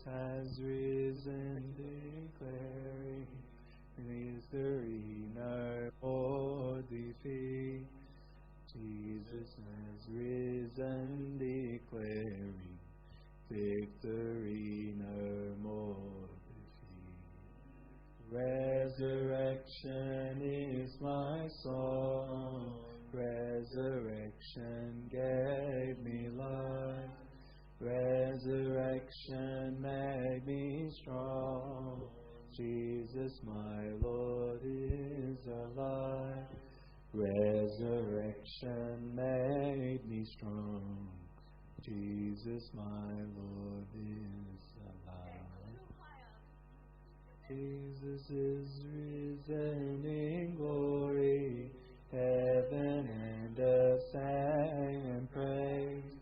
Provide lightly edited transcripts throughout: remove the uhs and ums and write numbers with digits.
has risen, declaring misery no more defeat. Jesus has risen, declaring victory no more defeat. Resurrection is my song. Resurrection gave me life. Resurrection made me strong. Jesus, my Lord, is alive. Resurrection made me strong. Jesus, my Lord, is alive. Jesus is risen in glory. Heaven and earth sang and praised,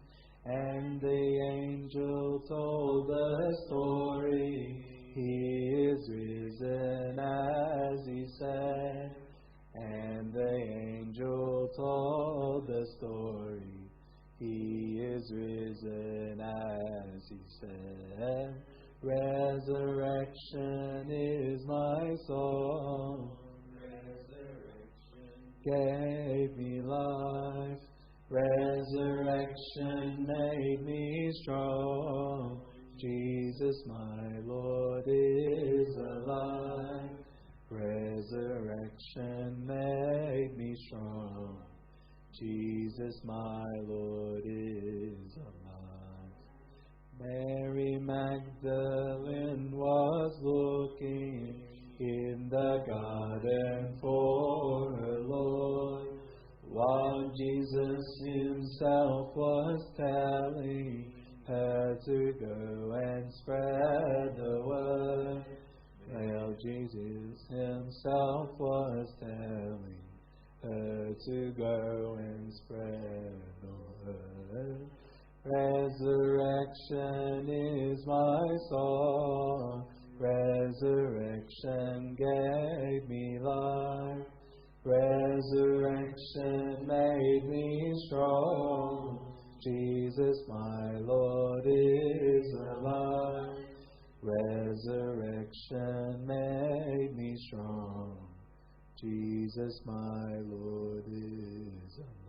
and the angel told the story. He is risen as he said, and the angel told the story. He is risen as he said. Resurrection is my song. Resurrection gave me life. Resurrection made me strong. Jesus, my Lord, is alive. Resurrection made me strong. Jesus, my Lord, is alive. Mary Magdalene was looking in the garden for her Lord, while Jesus himself was telling her to go and spread the word. Well, Jesus himself was telling her to go and spread the word. Resurrection is my song. Resurrection gave me life. Resurrection made me strong. Jesus, my Lord, is alive. Resurrection made me strong. Jesus, my Lord, is alive.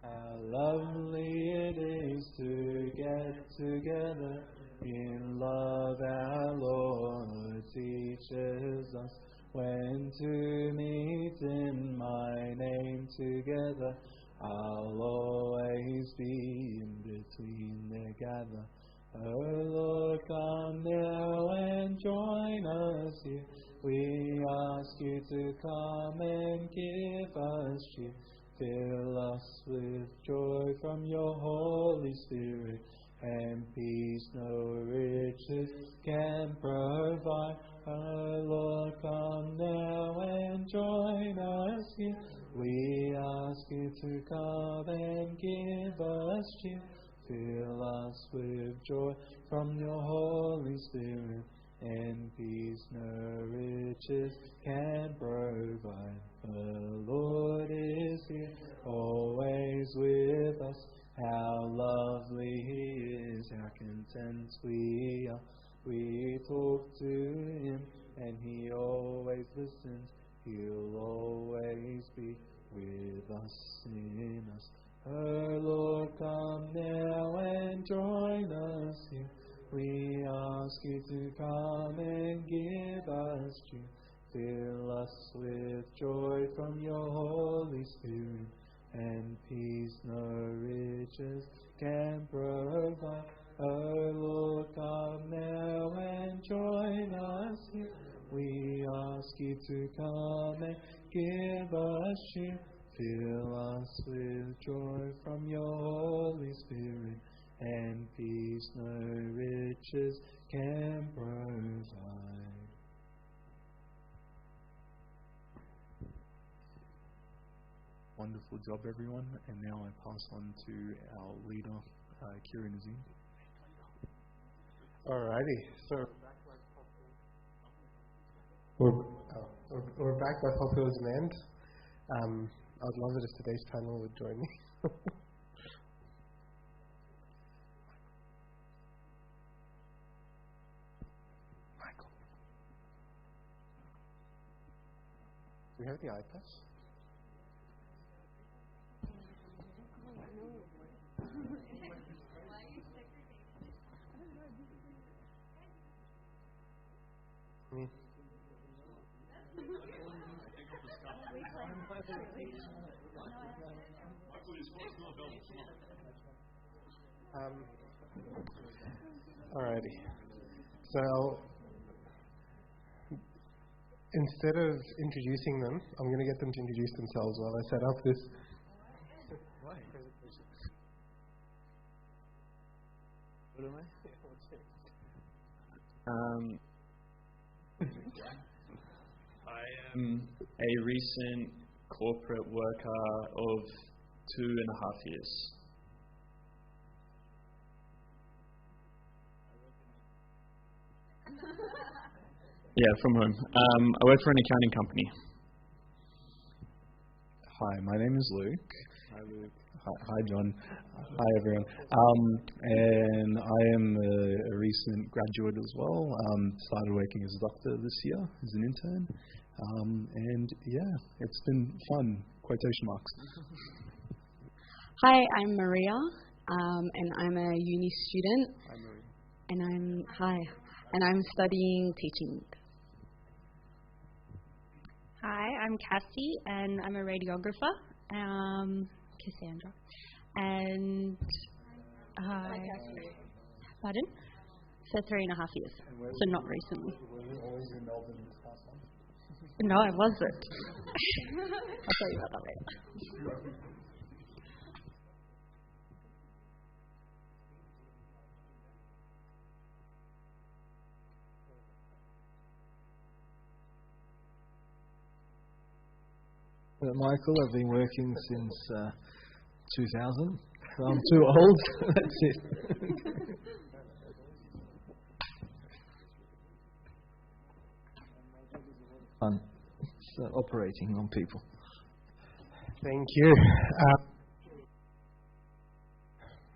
How lovely it is to get together in love. Our Lord teaches us when to meet in my name together. I'll always be in between their gather. Oh Lord, come now and join us here. We ask you to come and give us cheer. Fill us with joy from your Holy Spirit, and peace no riches can provide. Our Lord, come now and join us here. We ask you to come and give us cheer. Fill us with joy from your Holy Spirit, and peace no riches can provide. The Lord is here, always with us. How lovely He is, how content we are. We talk to Him, and He always listens. He'll always be with us, in us. Oh Lord, come now and join us here. We ask you to come and give us cheer. Fill us with joy from your Holy Spirit, and peace no riches can provide. Oh Lord, come now and join us here. We ask you to come and give us cheer. Fill us with joy from your Holy Spirit, and peace no riches can provide. Wonderful job, everyone. And now I pass on to our leader, Kieran Azim. Alrighty, so we're back by popular demand. I'd love it if today's panel would join me. Michael. Do we have the iPads? Alrighty. So instead of introducing them, I'm going to get them to introduce themselves while I set up this. Why? What am I? I am a recent corporate worker of 2.5 years. Yeah, from home. I work for an accounting company. Hi, my name is Luke. Hi, Luke. Hi, John. Hi, everyone. And I am a recent graduate as well. Started working as a doctor this year as an intern. And yeah, it's been fun. Quotation marks. Hi, I'm Maria, and I'm a uni student. Hi, Maria. And I'm studying teaching. Hi, I'm Cassie, and I'm a radiographer. Cassandra. And pardon? For 3.5 years. So not recently. Were you always in Melbourne this past month? No, I wasn't. I'll tell you about that later. Michael, I've been working since 2000. So I'm too old. That's it. Fun. Operating on people. Thank you.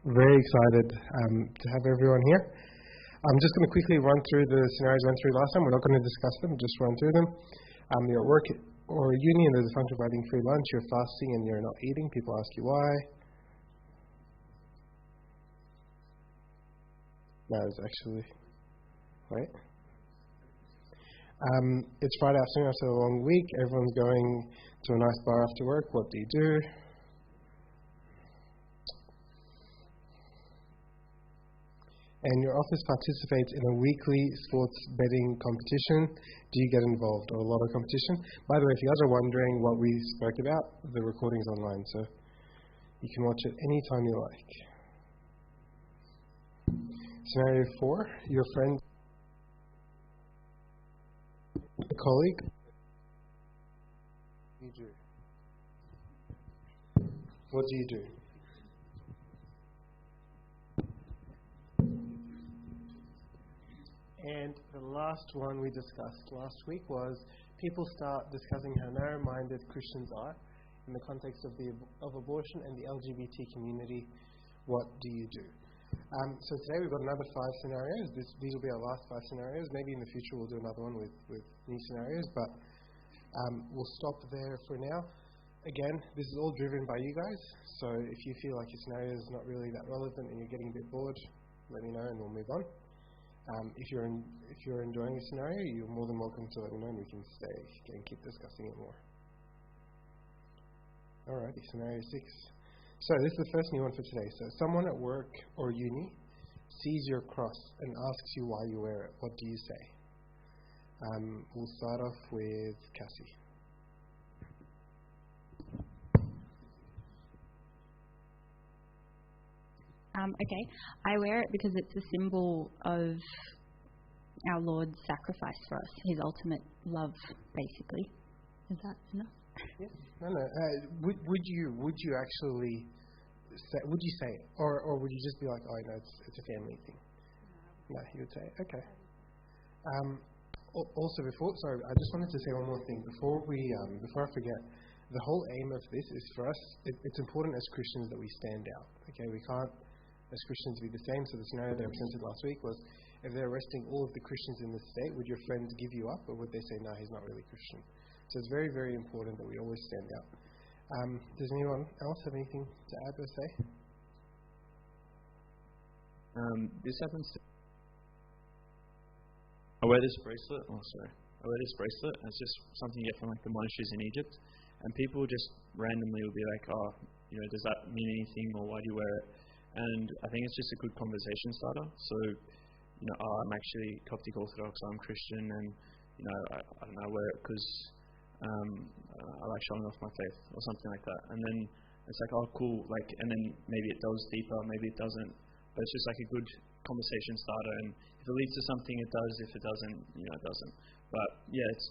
Very excited to have everyone here. I'm just going to quickly run through the scenarios we went through last time. We're not going to discuss them, just run through them. You're at work or uni and there's a function providing free lunch. You're fasting and you're not eating. People ask you why. No, it's actually... Wait. It's Friday afternoon after a long week. Everyone's going to a nice bar after work. What do you do? And your office participates in a weekly sports betting competition. Do you get involved? Or a lot of competition? By the way, if you guys are wondering what we spoke about, the recording's online, so you can watch it anytime you like. Scenario 4, your friend, a colleague. What do you do? What do you do? And the last one we discussed last week was people start discussing how narrow-minded Christians are in the context of abortion and the LGBT community. What do you do? So today we've got another 5 scenarios. These will be our last 5 scenarios. Maybe in the future we'll do another one with new scenarios, but we'll stop there for now. Again, this is all driven by you guys, so if you feel like your scenario is not really that relevant and you're getting a bit bored, let me know and we'll move on. If you're enjoying a scenario, you're more than welcome to let me know and we can stay and keep discussing it more. Alrighty, scenario 6. So this is the first new one for today. So someone at work or uni sees your cross and asks you why you wear it. What do you say? We'll start off with Cassie. Okay. I wear it because it's a symbol of our Lord's sacrifice for us, his ultimate love, basically. Is that enough? Yes. No. Would you actually say, would you say it? Or would you just be like, oh, no, it's a family thing? No, you would say it. Okay. Also, sorry, I just wanted to say one more thing. Before I forget, the whole aim of this is for us, it's important as Christians that we stand out. Okay, we can't, as Christians, be the same. So the scenario they presented last week was, if they're arresting all of the Christians in the state, would your friends give you up, or would they say, no, he's not really Christian? So it's very, very important that we always stand out. Does anyone else have anything to add or say? This happens to... I wear this bracelet. I wear this bracelet. And it's just something you get from like the monasteries in Egypt. And people just randomly will be like, oh, does that mean anything, or why do you wear it? And I think it's just a good conversation starter. So, I'm actually Coptic Orthodox, I'm Christian, and, I don't know, I wear it because I like showing off my faith, or something like that. And then it's like, oh, cool, and then maybe it goes deeper, maybe it doesn't. But it's just like a good conversation starter, and if it leads to something, it does. If it doesn't, it doesn't. But yeah, it's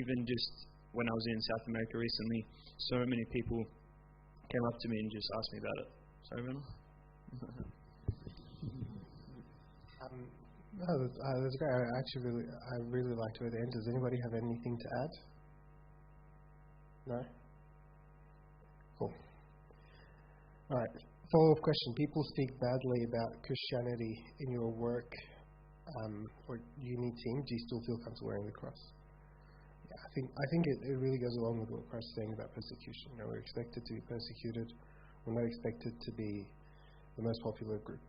even just when I was in South America recently, so many people came up to me and just asked me about it. Sorry, Renal? No, that's great. I really liked where the end. Does anybody have anything to add? No? Cool. All right. Follow-up question. People speak badly about Christianity in your work or uni team. Do you still feel comfortable wearing the cross? Yeah, I think it really goes along with what Christ is saying about persecution. We're expected to be persecuted. We're not expected to be the most popular group.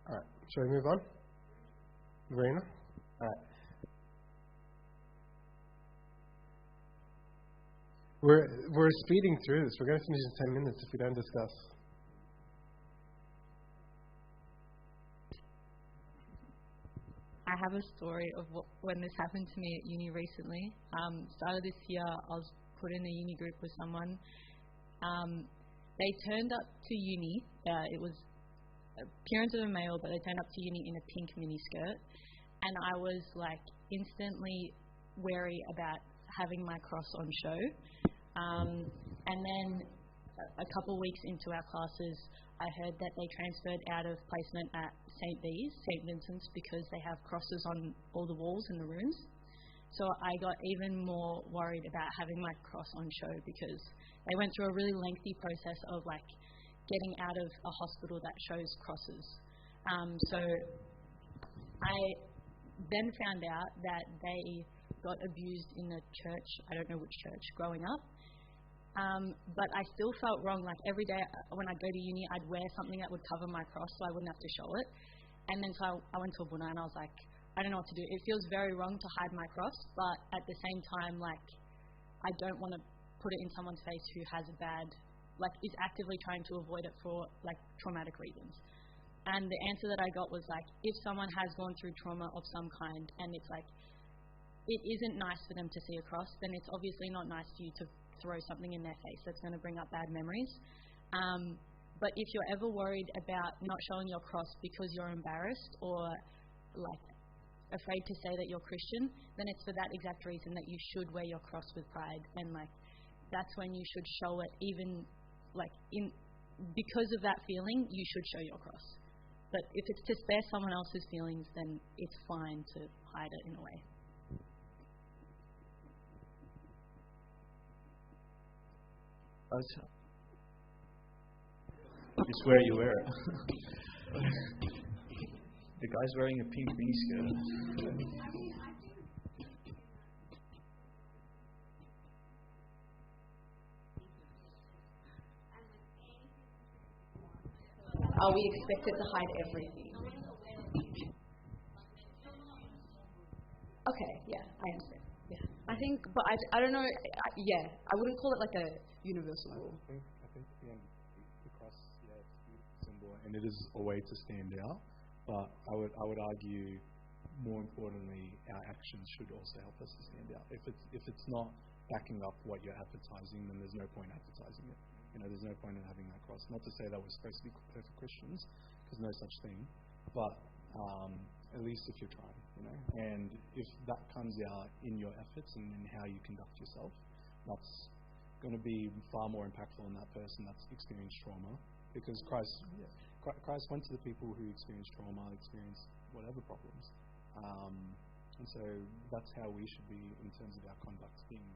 All right. Shall we move on? Verena? All right. We're speeding through this. We're going to finish in 10 minutes if we don't discuss. I have a story of when this happened to me at uni recently. Start of this year, I was put in a uni group with someone. They turned up to uni. It was appearance of a male, but they turned up to uni in a pink miniskirt. And I was instantly wary about having my cross on show. And then a couple of weeks into our classes, I heard that they transferred out of placement at St. Vincent's, because they have crosses on all the walls in the rooms. So I got even more worried about having my cross on show, because they went through a really lengthy process of getting out of a hospital that shows crosses. So I then found out that they got abused in the church, I don't know which church, growing up. But I still felt wrong. Every day when I'd go to uni, I'd wear something that would cover my cross so I wouldn't have to show it. And then so I went to Abuna and I was like, I don't know what to do. It feels very wrong to hide my cross, but at the same time, I don't want to put it in someone's face who has a bad, is actively trying to avoid it for traumatic reasons. And the answer that I got was if someone has gone through trauma of some kind and it's it isn't nice for them to see a cross, then it's obviously not nice for you to throw something in their face that's going to bring up bad memories. But if you're ever worried about not showing your cross because you're embarrassed or afraid to say that you're Christian, then it's for that exact reason that you should wear your cross with pride, and that's when you should show it. Even because of that feeling, you should show your cross. But if it's to spare someone else's feelings, then it's fine to hide it in a way. It's where you wear it. The guy's wearing a pink miniskirt. Are we expected to hide everything? Okay, yeah, I understand. Yeah, I think, but I don't know. I wouldn't call it a universal rule. I think the cross, it's a beautiful symbol, and it is a way to stand out. But I would argue, more importantly, our actions should also help us to stand out. If it's not backing up what you're advertising, then there's no point advertising it. There's no point in having that cross. Not to say that we're supposed to be perfect Christians, there's no such thing. But at least if you're trying, and if that comes out in your efforts and in how you conduct yourself, that's going to be far more impactful on that person that's experienced trauma, because Christ went to the people who experienced trauma, experienced whatever problems, and so that's how we should be in terms of our conduct, being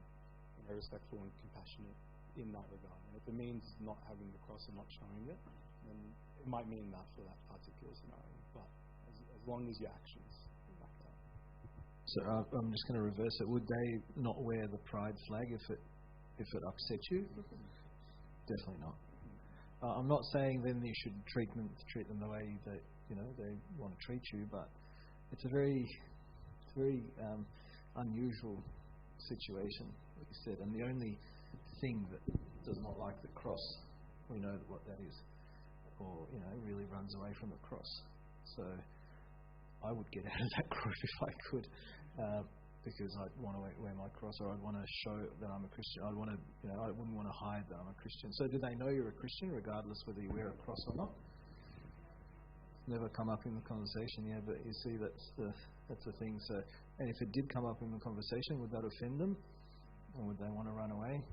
respectful and compassionate in that regard. And if it means not having the cross and not showing it, then it might mean that for that particular scenario. But as long as your actions back it up. So I'm just going to reverse it. Would they not wear the pride flag if it upsets you? Definitely not. I'm not saying then you should treat them the way that they want to treat you, but it's a very unusual situation, like you said. And the only thing that does not like the cross, we know what that is, or really runs away from the cross. So I would get out of that group if I could, because I'd want to wear my cross, or I'd want to show that I'm a Christian. I wouldn't want to hide that I'm a Christian. So do they know you're a Christian, regardless whether you wear a cross or not? It's never come up in the conversation, but you see that's the thing. So, and if it did come up in the conversation, would that offend them, or would they want to run away?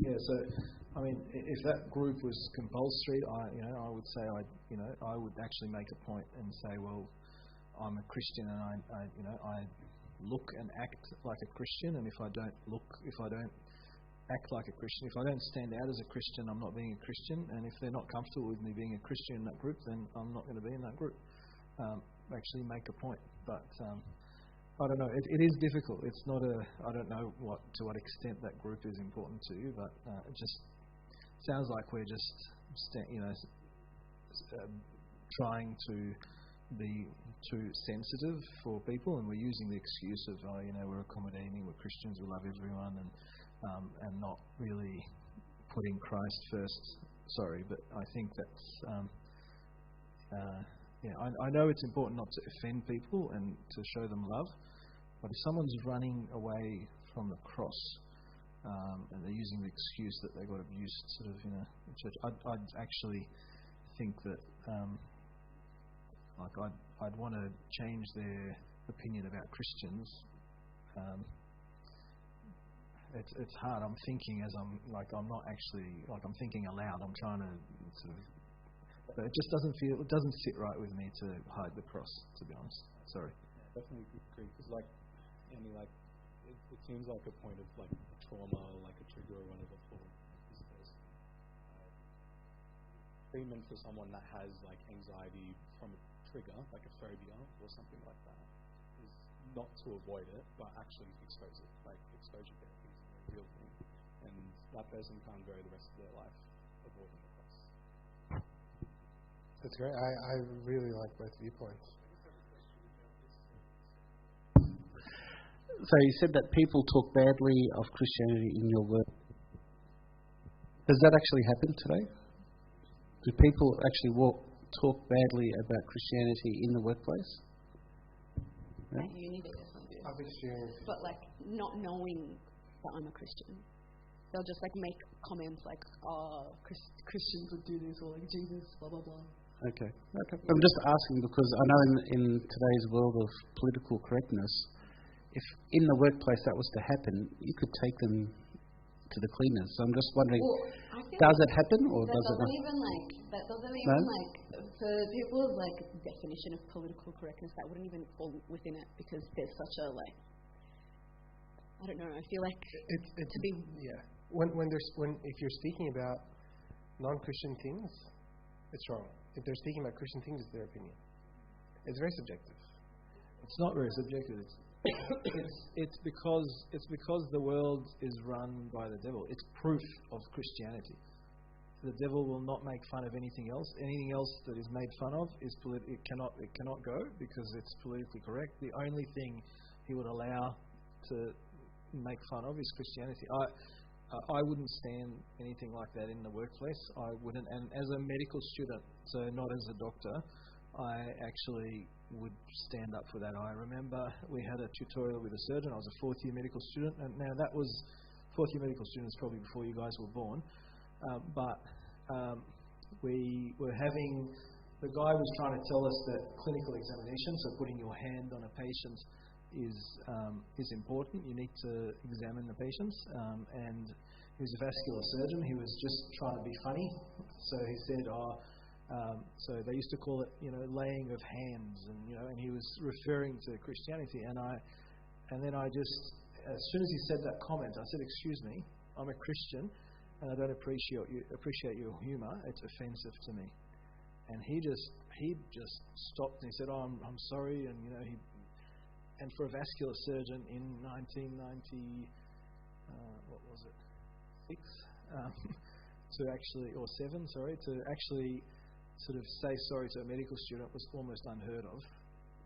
Yeah. So, I mean, if that group was compulsory, I would say I would actually make a point and say, well, I'm a Christian and I look and act like a Christian, and if I don't act like a Christian, if I don't stand out as a Christian, I'm not being a Christian, and if they're not comfortable with me being a Christian in that group, then I'm not going to be in that group. Actually make a point, but I don't know. It is difficult. It's not I don't know to what extent that group is important to you, but it just sounds like we're just trying to be too sensitive for people, and we're using the excuse of we're accommodating, we're Christians, we love everyone, and not really putting Christ first. Sorry, but I think that's I know it's important not to offend people and to show them love, but if someone's running away from the cross and they're using the excuse that they got abused in church, I'd actually think that I'd want to change their opinion about Christians. It's hard. I'm thinking as I'm not actually I'm thinking aloud. I'm trying to but it just doesn't sit right with me to hide the cross, to be honest. Sorry. Definitely agree, because it seems like a point of a trauma or a trigger or whatever for this person. Treatment for someone that has anxiety from a trigger, like a phobia or something like that, is not to avoid it, but actually expose it. Exposure therapy is a very real thing, and that person can't go the rest of their life avoiding the cross. That's great. I really like both viewpoints. So you said that people talk badly of Christianity in your work. Does that actually happen today? Do people actually talk badly about Christianity in the workplace? Yeah? At uni, they definitely do. I've experienced. But not knowing that I'm a Christian, they'll just make comments Christians would do this, or Jesus, blah blah blah. Okay. I'm just asking because I know in today's world of political correctness, if in the workplace that was to happen, you could take them to the cleaners. So I'm just wondering, does it happen or does it not? That doesn't even for people's definition of political correctness, that wouldn't even fall within it, because there's such a I don't know. I feel like it's to be if you're speaking about non-Christian things, it's wrong. If they're speaking about Christian things, it's their opinion. It's very subjective. It's not very subjective. It's because the world is run by the devil. It's proof of Christianity. The devil will not make fun of anything else. Anything else that is made fun of it cannot go, because it's politically correct. The only thing he would allow to make fun of is Christianity. I wouldn't stand anything like that in the workplace. I wouldn't. And as a medical student, so not as a doctor, I actually would stand up for that. I remember we had a tutorial with a surgeon. I was a fourth-year medical student, and now that was fourth-year medical students probably before you guys were born. But We were having, the guy was trying to tell us that clinical examination, so putting your hand on a patient, is important. You need to examine the patients. And he was a vascular surgeon. He was just trying to be funny. So he said, so they used to call it, laying of hands, and he was referring to Christianity. And then I just, as soon as he said that comment, I said, "Excuse me, I'm a Christian, and I don't appreciate your humour. It's offensive to me." And he just stopped and he said, "Oh, I'm sorry." And and for a vascular surgeon in 1990, what was it, 6, to actually sort of say sorry to a medical student was almost unheard of.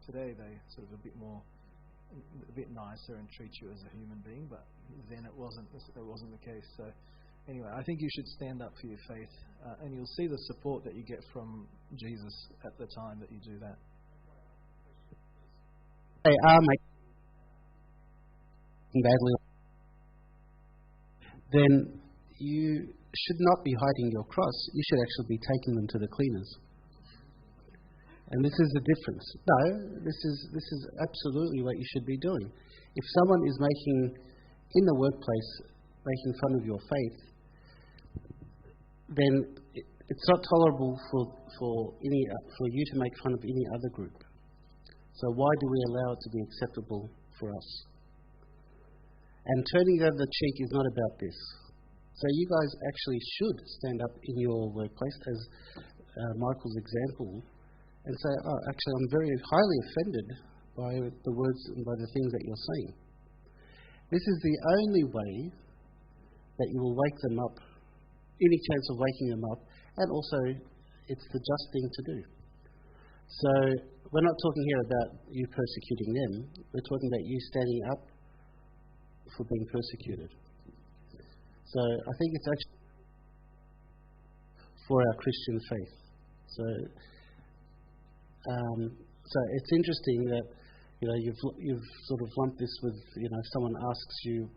Today they sort of a bit nicer and treat you as a human being, but then it wasn't the case. So anyway, I think you should stand up for your faith, and you'll see the support that you get from Jesus at the time that you do that. They are making badly, then you should not be hiding your cross. You should actually be taking them to the cleaners. And this is the difference. No, this is absolutely what you should be doing. If someone is in the workplace, making fun of your faith, then it's not tolerable for you to make fun of any other group. So why do we allow it to be acceptable for us? And turning the other cheek is not about this. So you guys actually should stand up in your workplace, as Michael's example, and say, "Oh, actually, I'm very highly offended by the words and by the things that you're saying." This is the only way that you will wake them up, any chance of waking them up, and also it's the just thing to do. So we're not talking here about you persecuting them. We're talking about you standing up for being persecuted. So I think it's actually for our Christian faith. So it's interesting that you've sort of lumped this with if someone asks you,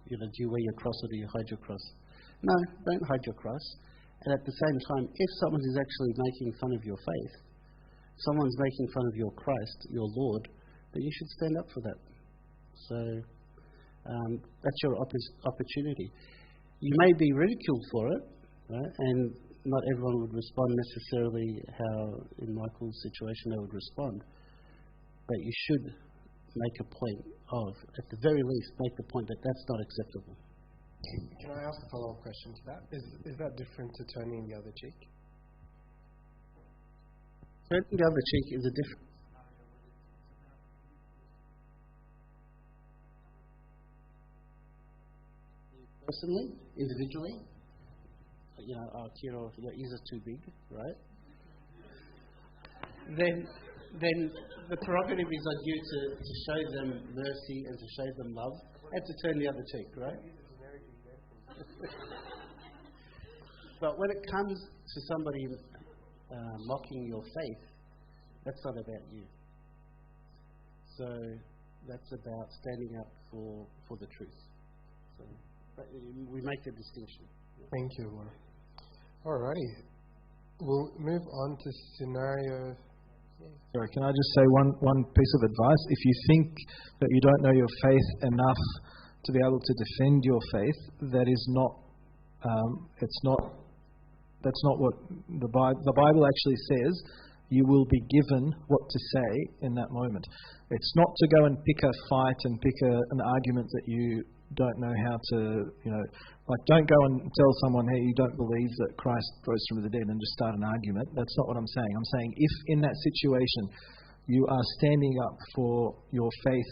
do you wear your cross or do you hide your cross? No, don't hide your cross. And at the same time, if someone is actually making fun of your faith, someone's making fun of your Christ, your Lord, then you should stand up for that. So that's your opportunity. You may be ridiculed for it, right? And not everyone would respond necessarily how, in Michael's situation, they would respond. But you should make a point of, at the very least, make the point that that's not acceptable. Can I ask a follow-up question to that? Is that different to turning the other cheek? Turning the other cheek is a different. Personally, individually, Kiro, your ears are too big, right? Then the prerogative is on you to show them mercy and to show them love and to turn the other cheek, right? But when it comes to somebody mocking your faith, that's not about you. So that's about standing up for the truth. So, but we make the distinction. Thank you, Lord. Alrighty. We'll move on to scenario. Sorry, can I just say one piece of advice? If you think that you don't know your faith enough to be able to defend your faith, that is not. That's not what the Bible actually says. You will be given what to say in that moment. It's not to go and pick a fight and pick an argument that you don't know how to, don't go and tell someone, hey, you don't believe that Christ rose from the dead, and just start an argument. That's not what I'm saying. I'm saying if in that situation you are standing up for your faith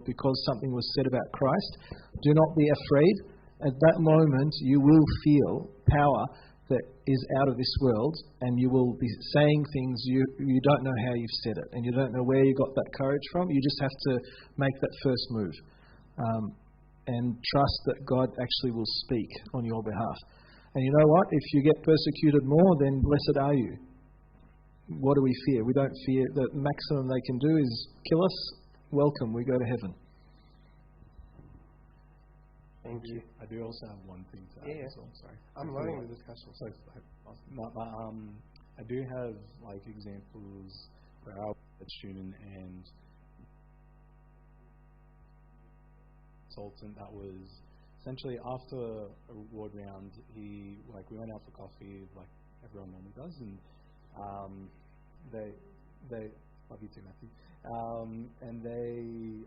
because something was said about Christ, do not be afraid. At that moment you will feel power that is out of this world, and you will be saying things you don't know how you've said it, and you don't know where you got that courage from. You just have to make that first move. And trust that God actually will speak on your behalf. And you know what? If you get persecuted more, then blessed are you. What do we fear? We don't fear. The maximum they can do is kill us. Welcome, we go to heaven. Thank you. I do also have one thing to add as well. Sorry. I'm loving the discussion. So, I do have like examples where our student and consultant that was essentially after a reward round, we went out for coffee like everyone normally does, and they love you too, Matthew. And they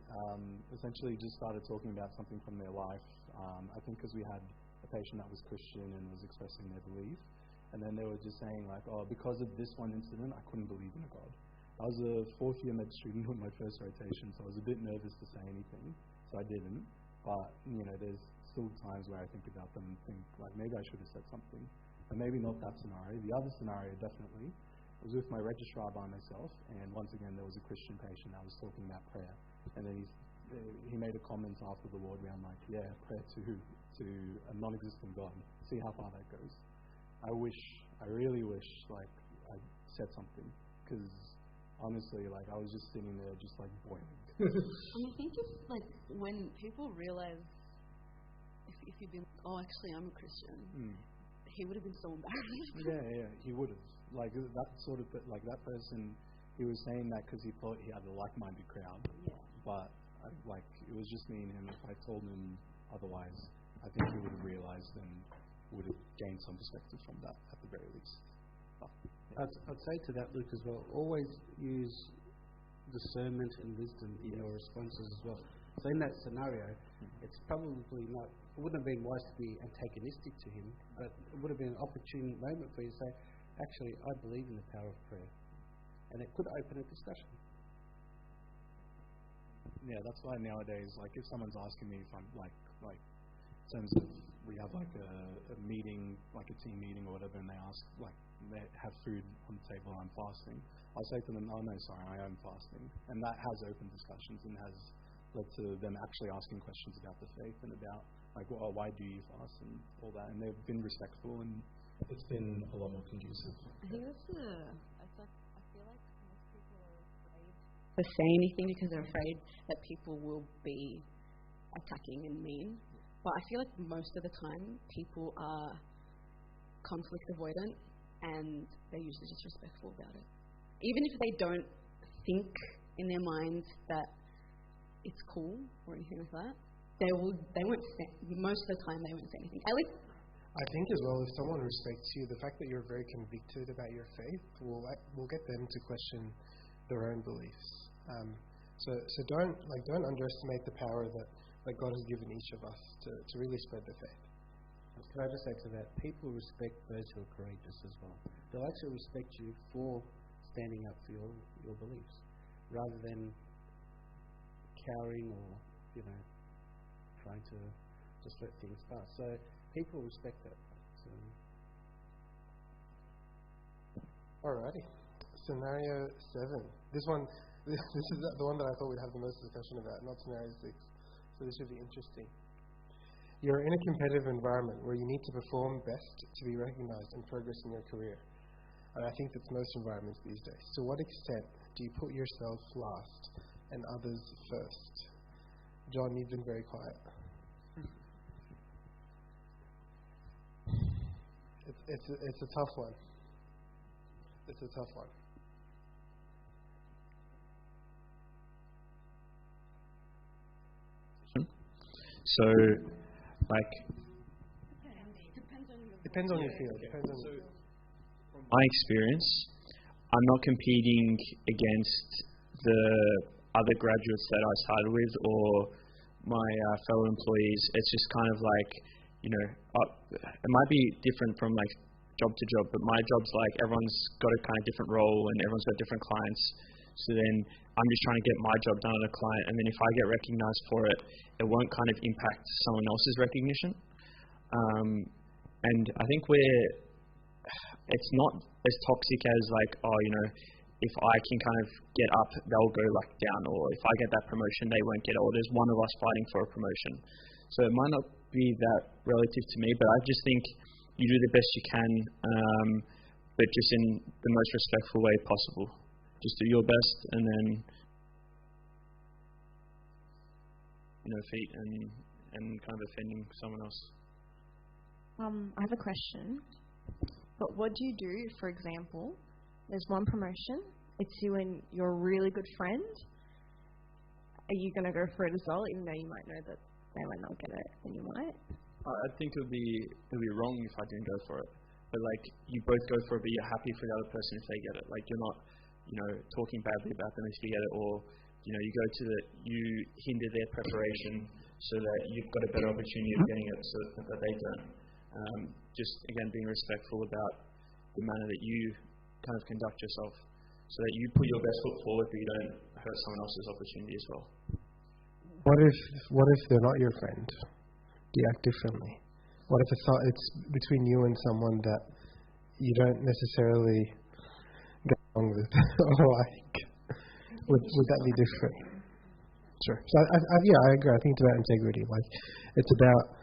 essentially just started talking about something from their life. I think because we had a patient that was Christian and was expressing their belief, and then they were just saying like, oh, because of this one incident, I couldn't believe in a God. I was a fourth year med student on my first rotation, so I was a bit nervous to say anything, so I didn't. But there's still times where I think about them and think like maybe I should have said something, but maybe not that scenario. The other scenario definitely. I was with my registrar by myself, and once again there was a Christian patient that was talking about prayer, and then he made a comment after the ward round like, yeah, prayer to who? To a non-existent God. See how far that goes. I really wish like I said something, because honestly, like I was just sitting there just like boiling. And I think it's like when people realize if you've been, oh, actually I'm a Christian, he would have been so embarrassed. Yeah, he would have. Like that sort of, like that person, he was saying that because he thought he had a like-minded crowd. Yeah. But like it was just me and him. If I told him otherwise, I think he would have realized and would have gained some perspective from that at the very least. I'd say to that, Luke, as well, always use discernment and wisdom in your responses as well. So in that scenario, it's probably not, it wouldn't have been wise to be antagonistic to him, but it would have been an opportune moment for you to say, actually, I believe in the power of prayer. And it could open a discussion. Yeah, that's why nowadays, like if someone's asking me if I'm like in terms of we have like a meeting, like a team meeting or whatever, and they ask like they have food on the table, I'm fasting, I'll say to them, oh no, sorry, I am fasting. And that has opened discussions and has led to them actually asking questions about the faith and about like, well, why do you fast and all that, and they've been respectful and it's been a lot more conducive. I think I feel like most people are afraid to say anything because they're afraid that people will be attacking and mean. But I feel like most of the time people are conflict avoidant and they're usually just respectful about it. Even if they don't think in their minds that it's cool or anything like that, they won't say, most of the time they won't say anything. At least I think as well, if someone respects you, the fact that you're very convicted about your faith will get them to question their own beliefs. So don't underestimate the power that God has given each of us to really spread the faith. Can I just add to that? People respect those who are courageous as well. They'll actually respect you for standing up for your beliefs, rather than cowering or trying to just let things pass. So people respect that. So. Alrighty. Scenario 7. This is the one that I thought we'd have the most discussion about, not scenario 6. So this should be interesting. You're in a competitive environment where you need to perform best to be recognized and progress in your career. And I think that's most environments these days. To what extent do you put yourself last and others first? John, you've been very quiet. It's a tough one. It's a tough one. So, like, depends on your field. From my experience, I'm not competing against the other graduates that I started with or my fellow employees. It's just kind of like, it might be different from like job to job, but my job's like everyone's got a kind of different role and everyone's got different clients. So then I'm just trying to get my job done on a client, and then if I get recognized for it, it won't kind of impact someone else's recognition. And I think it's not as toxic as like, if I can kind of get up, they'll go like down, or if I get that promotion, they won't get it, or there's one of us fighting for a promotion. So it might not be that relative to me, but I just think you do the best you can, but just in the most respectful way possible. Just do your best, and then feet and and kind of offending someone else. I have a question. But what do you do, for example, there's one promotion, it's you and your really good friend. Are you going to go for it as well, even though you might know that they might not get it and you might? I think it would be wrong if I didn't go for it. But like, you both go for it, but you're happy for the other person if they get it. Like, you're not, talking badly about them if you get it, or you hinder their preparation so that you've got a better opportunity of getting it so that they don't. Just again, being respectful about the manner that you kind of conduct yourself, so that you put your best foot forward, but you don't hurt someone else's opportunity as well. What if they're not your friend? Do you act differently? What if it's between you and someone that you don't necessarily get along with or like? Would that be different? Sure. So I agree. I think it's about integrity. Like, it's about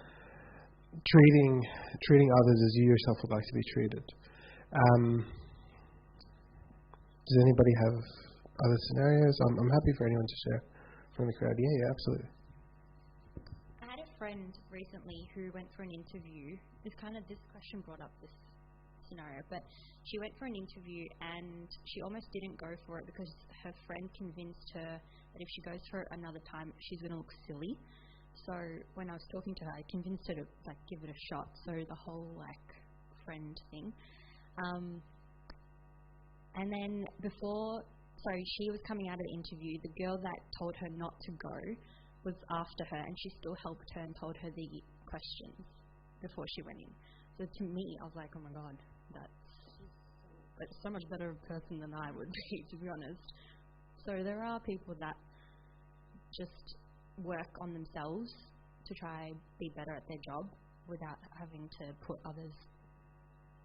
treating others as you yourself would like to be treated. Does anybody have other scenarios? I'm happy for anyone to share from the crowd. Yeah, absolutely. I had a friend recently who went for an interview. This question brought up this scenario, but she went for an interview and she almost didn't go for it because her friend convinced her that if she goes for it another time, she's going to look silly. So when I was talking to her, I convinced her to give it a shot. So the whole friend thing. And then she was coming out of the interview. The girl that told her not to go was after her, and she still helped her and told her the questions before she went in. So to me, I was like, oh my God, that's so much better person than I would be, to be honest. So there are people that just work on themselves to try be better at their job without having to put others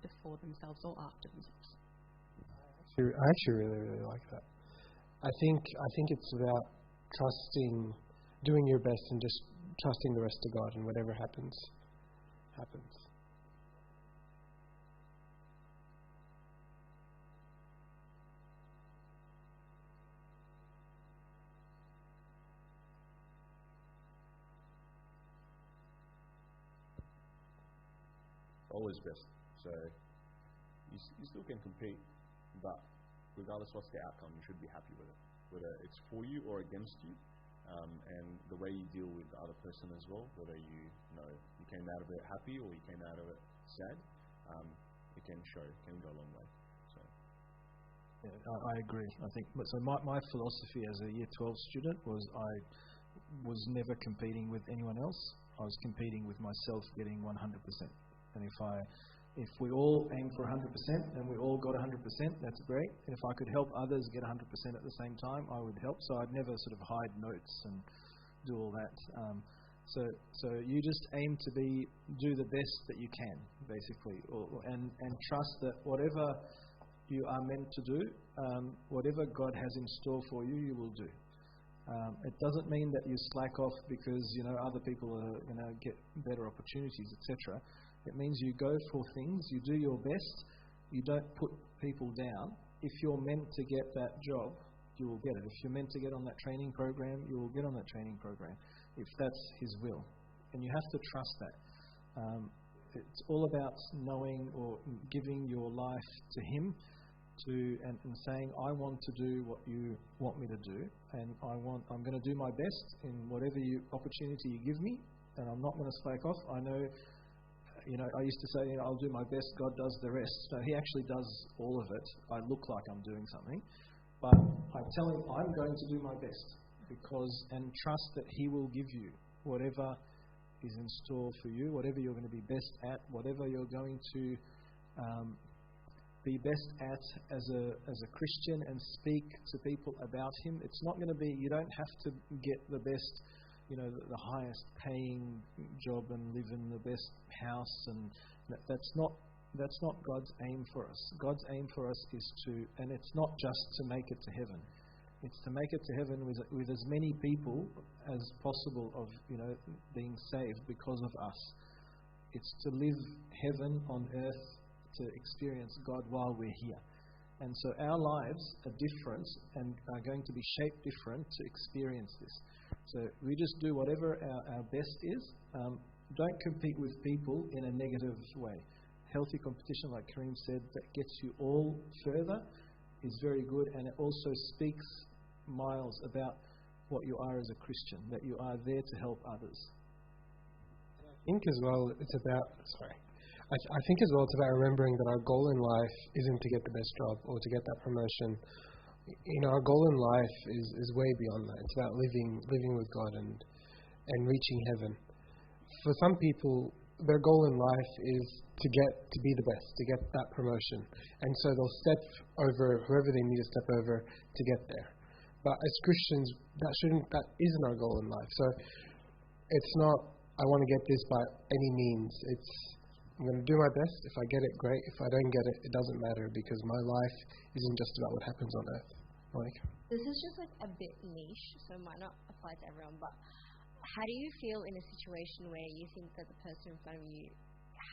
before themselves or after themselves. I actually really, really like that. I think it's about doing your best and just trusting the rest of God, and whatever happens, happens. Always best. So you still can compete, but regardless what's the outcome, you should be happy with it, whether it's for you or against you, and the way you deal with the other person as well, whether you came out of it happy or you came out of it sad, it can go a long way. So I agree. I think so. My philosophy as a Year 12 student was I was never competing with anyone else. I was competing with myself, getting 100%. And if we all aim for 100% and we all got 100%, that's great. And if I could help others get 100% at the same time, I would help. So I'd never sort of hide notes and do all that. So you just aim to do the best that you can, basically, and trust that whatever you are meant to do, whatever God has in store for you, you will do. It doesn't mean that you slack off because other people are going to get better opportunities, etc. It means you go for things, you do your best, you don't put people down. If you're meant to get that job, you will get it. If you're meant to get on that training program, you will get on that training program, if that's His will. And you have to trust that. It's all about knowing or giving your life to Him and saying, I want to do what you want me to do, and I'm going to do my best in whatever opportunity you give me, and I'm not going to slack off. I know, I used to say, I'll do my best, God does the rest. So He actually does all of it. I look like I'm doing something, but I tell Him I'm going to do my best and trust that He will give you whatever is in store for you, whatever you're going to be best at, whatever you're going to be best at as a Christian and speak to people about Him. It's not going to be, you don't have to get the best, the highest paying job and live in the best house, and that's not God's aim for us. God's aim for us is and it's not just to make it to heaven. It's to make it to heaven with as many people as possible of being saved because of us. It's to live heaven on earth, to experience God while we're here. And so our lives are different and are going to be shaped different to experience this. So we just do whatever our best is, Don't compete with people in a negative way. Healthy competition, like Kareem said, that gets you all further is very good, and it also speaks miles about what you are as a Christian, that you are there to help others. I think as well it's about, I think as well it's about remembering that our goal in life isn't to get the best job or to get that promotion. Our goal in life is way beyond that. It's about living with God and reaching heaven. For some people, their goal in life is to be the best, to get that promotion. And so they'll step over whoever they need to step over to get there. But as Christians, that isn't our goal in life. So it's not, I want to get this by any means. It's, I'm going to do my best. If I get it, great. If I don't get it, it doesn't matter, because my life isn't just about what happens on earth. Monica? This is just like a bit niche, so it might not apply to everyone, but how do you feel in a situation where you think that the person in front of you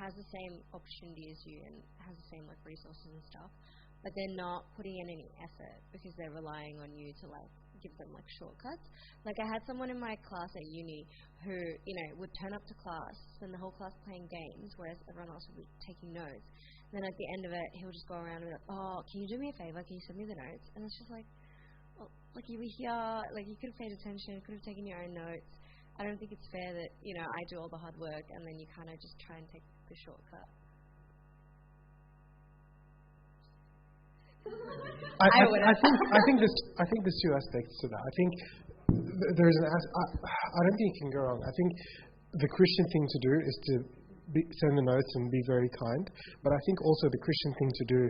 has the same opportunity as you and has the same like resources and stuff, but they're not putting in any effort because they're relying on you to like give them like shortcuts? Like I had someone in my class at uni who, would turn up to class, spend the whole class playing games, whereas everyone else would be taking notes. And then at the end of it, he would just go around and be like, oh, can you do me a favor? Can you send me the notes? And it's just like, well, like you were here, like you could have paid attention, could have taken your own notes. I don't think it's fair that, I do all the hard work and then you kind of just try and take the shortcut. I think there's two aspects to that. I think there's I don't think you can go wrong. I think the Christian thing to do is to send the notes and be very kind. But I think also the Christian thing to do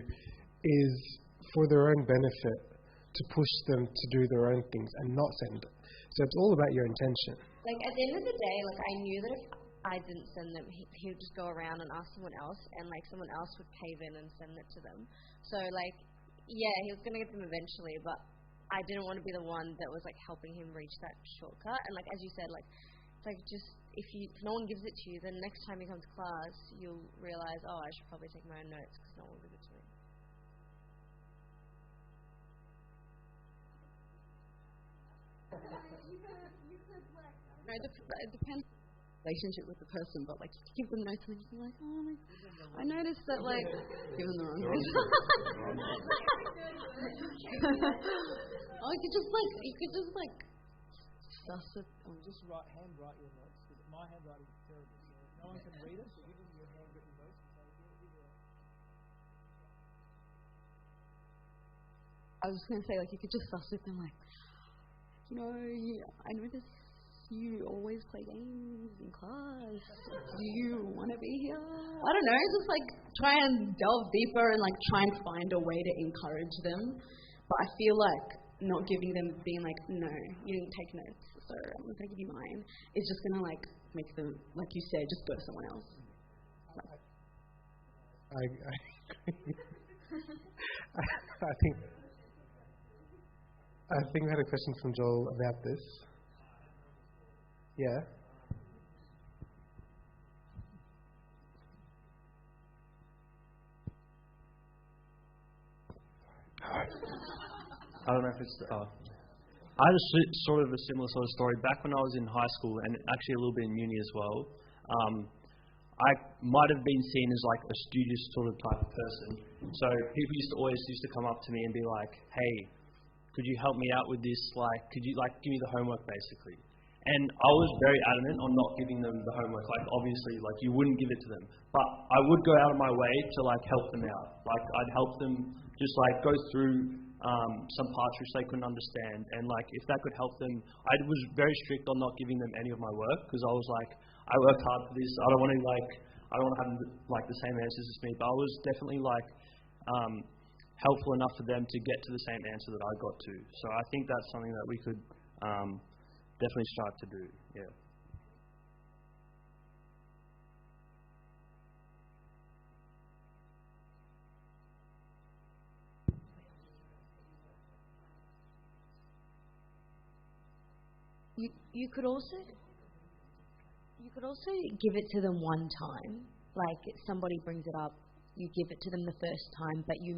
is for their own benefit to push them to do their own things and not send it. So it's all about your intention. Like at the end of the day, like I knew that if I didn't send them, he would just go around and ask someone else, and like someone else would cave in and send it to them. So like, yeah, he was going to get them eventually, but I didn't want to be the one that was like helping him reach that shortcut. And like as you said, like it's like just if no one gives it to you, then next time you come to class, you'll realize, oh, I should probably take my own notes because no one will give it to me. No, it depends on the relationship with the person, but like just give them notes and just be like, oh my, I noticed that like give them the wrong notes. Oh, you could just like suss it. Or just handwrite your notes, because my handwriting is terrible, so no one can read it, so give them your handwritten notes and say, I was going to say, like, you could just suss with them, like, I noticed you always play games in class. Do you want to be here? I don't know, just like try and delve deeper and like try and find a way to encourage them. But I feel like not giving them, being like, no, you didn't take notes, so I'm going to give you mine, it's just going to like make them, like you said, just go to someone else. I think we had a question from Joel about this. Yeah. I don't know if it's. I had sort of a similar sort of story back when I was in high school, and actually a little bit in uni as well. I might have been seen as like a studious sort of type of person. So people always used to come up to me and be like, "Hey, could you help me out with this? Like, could you like give me the homework, basically?" And I was very adamant on not giving them the homework. Like, obviously, like you wouldn't give it to them, but I would go out of my way to like help them out. Like, I'd help them just like go through some parts which they couldn't understand, and like if that could help them, I was very strict on not giving them any of my work, because I was like, I worked hard for this. I don't want to have like the same answers as me, but I was definitely like helpful enough for them to get to the same answer that I got to. So I think that's something that we could definitely start to do. Yeah. You could also give it to them one time. Like somebody brings it up, you give it to them the first time, but you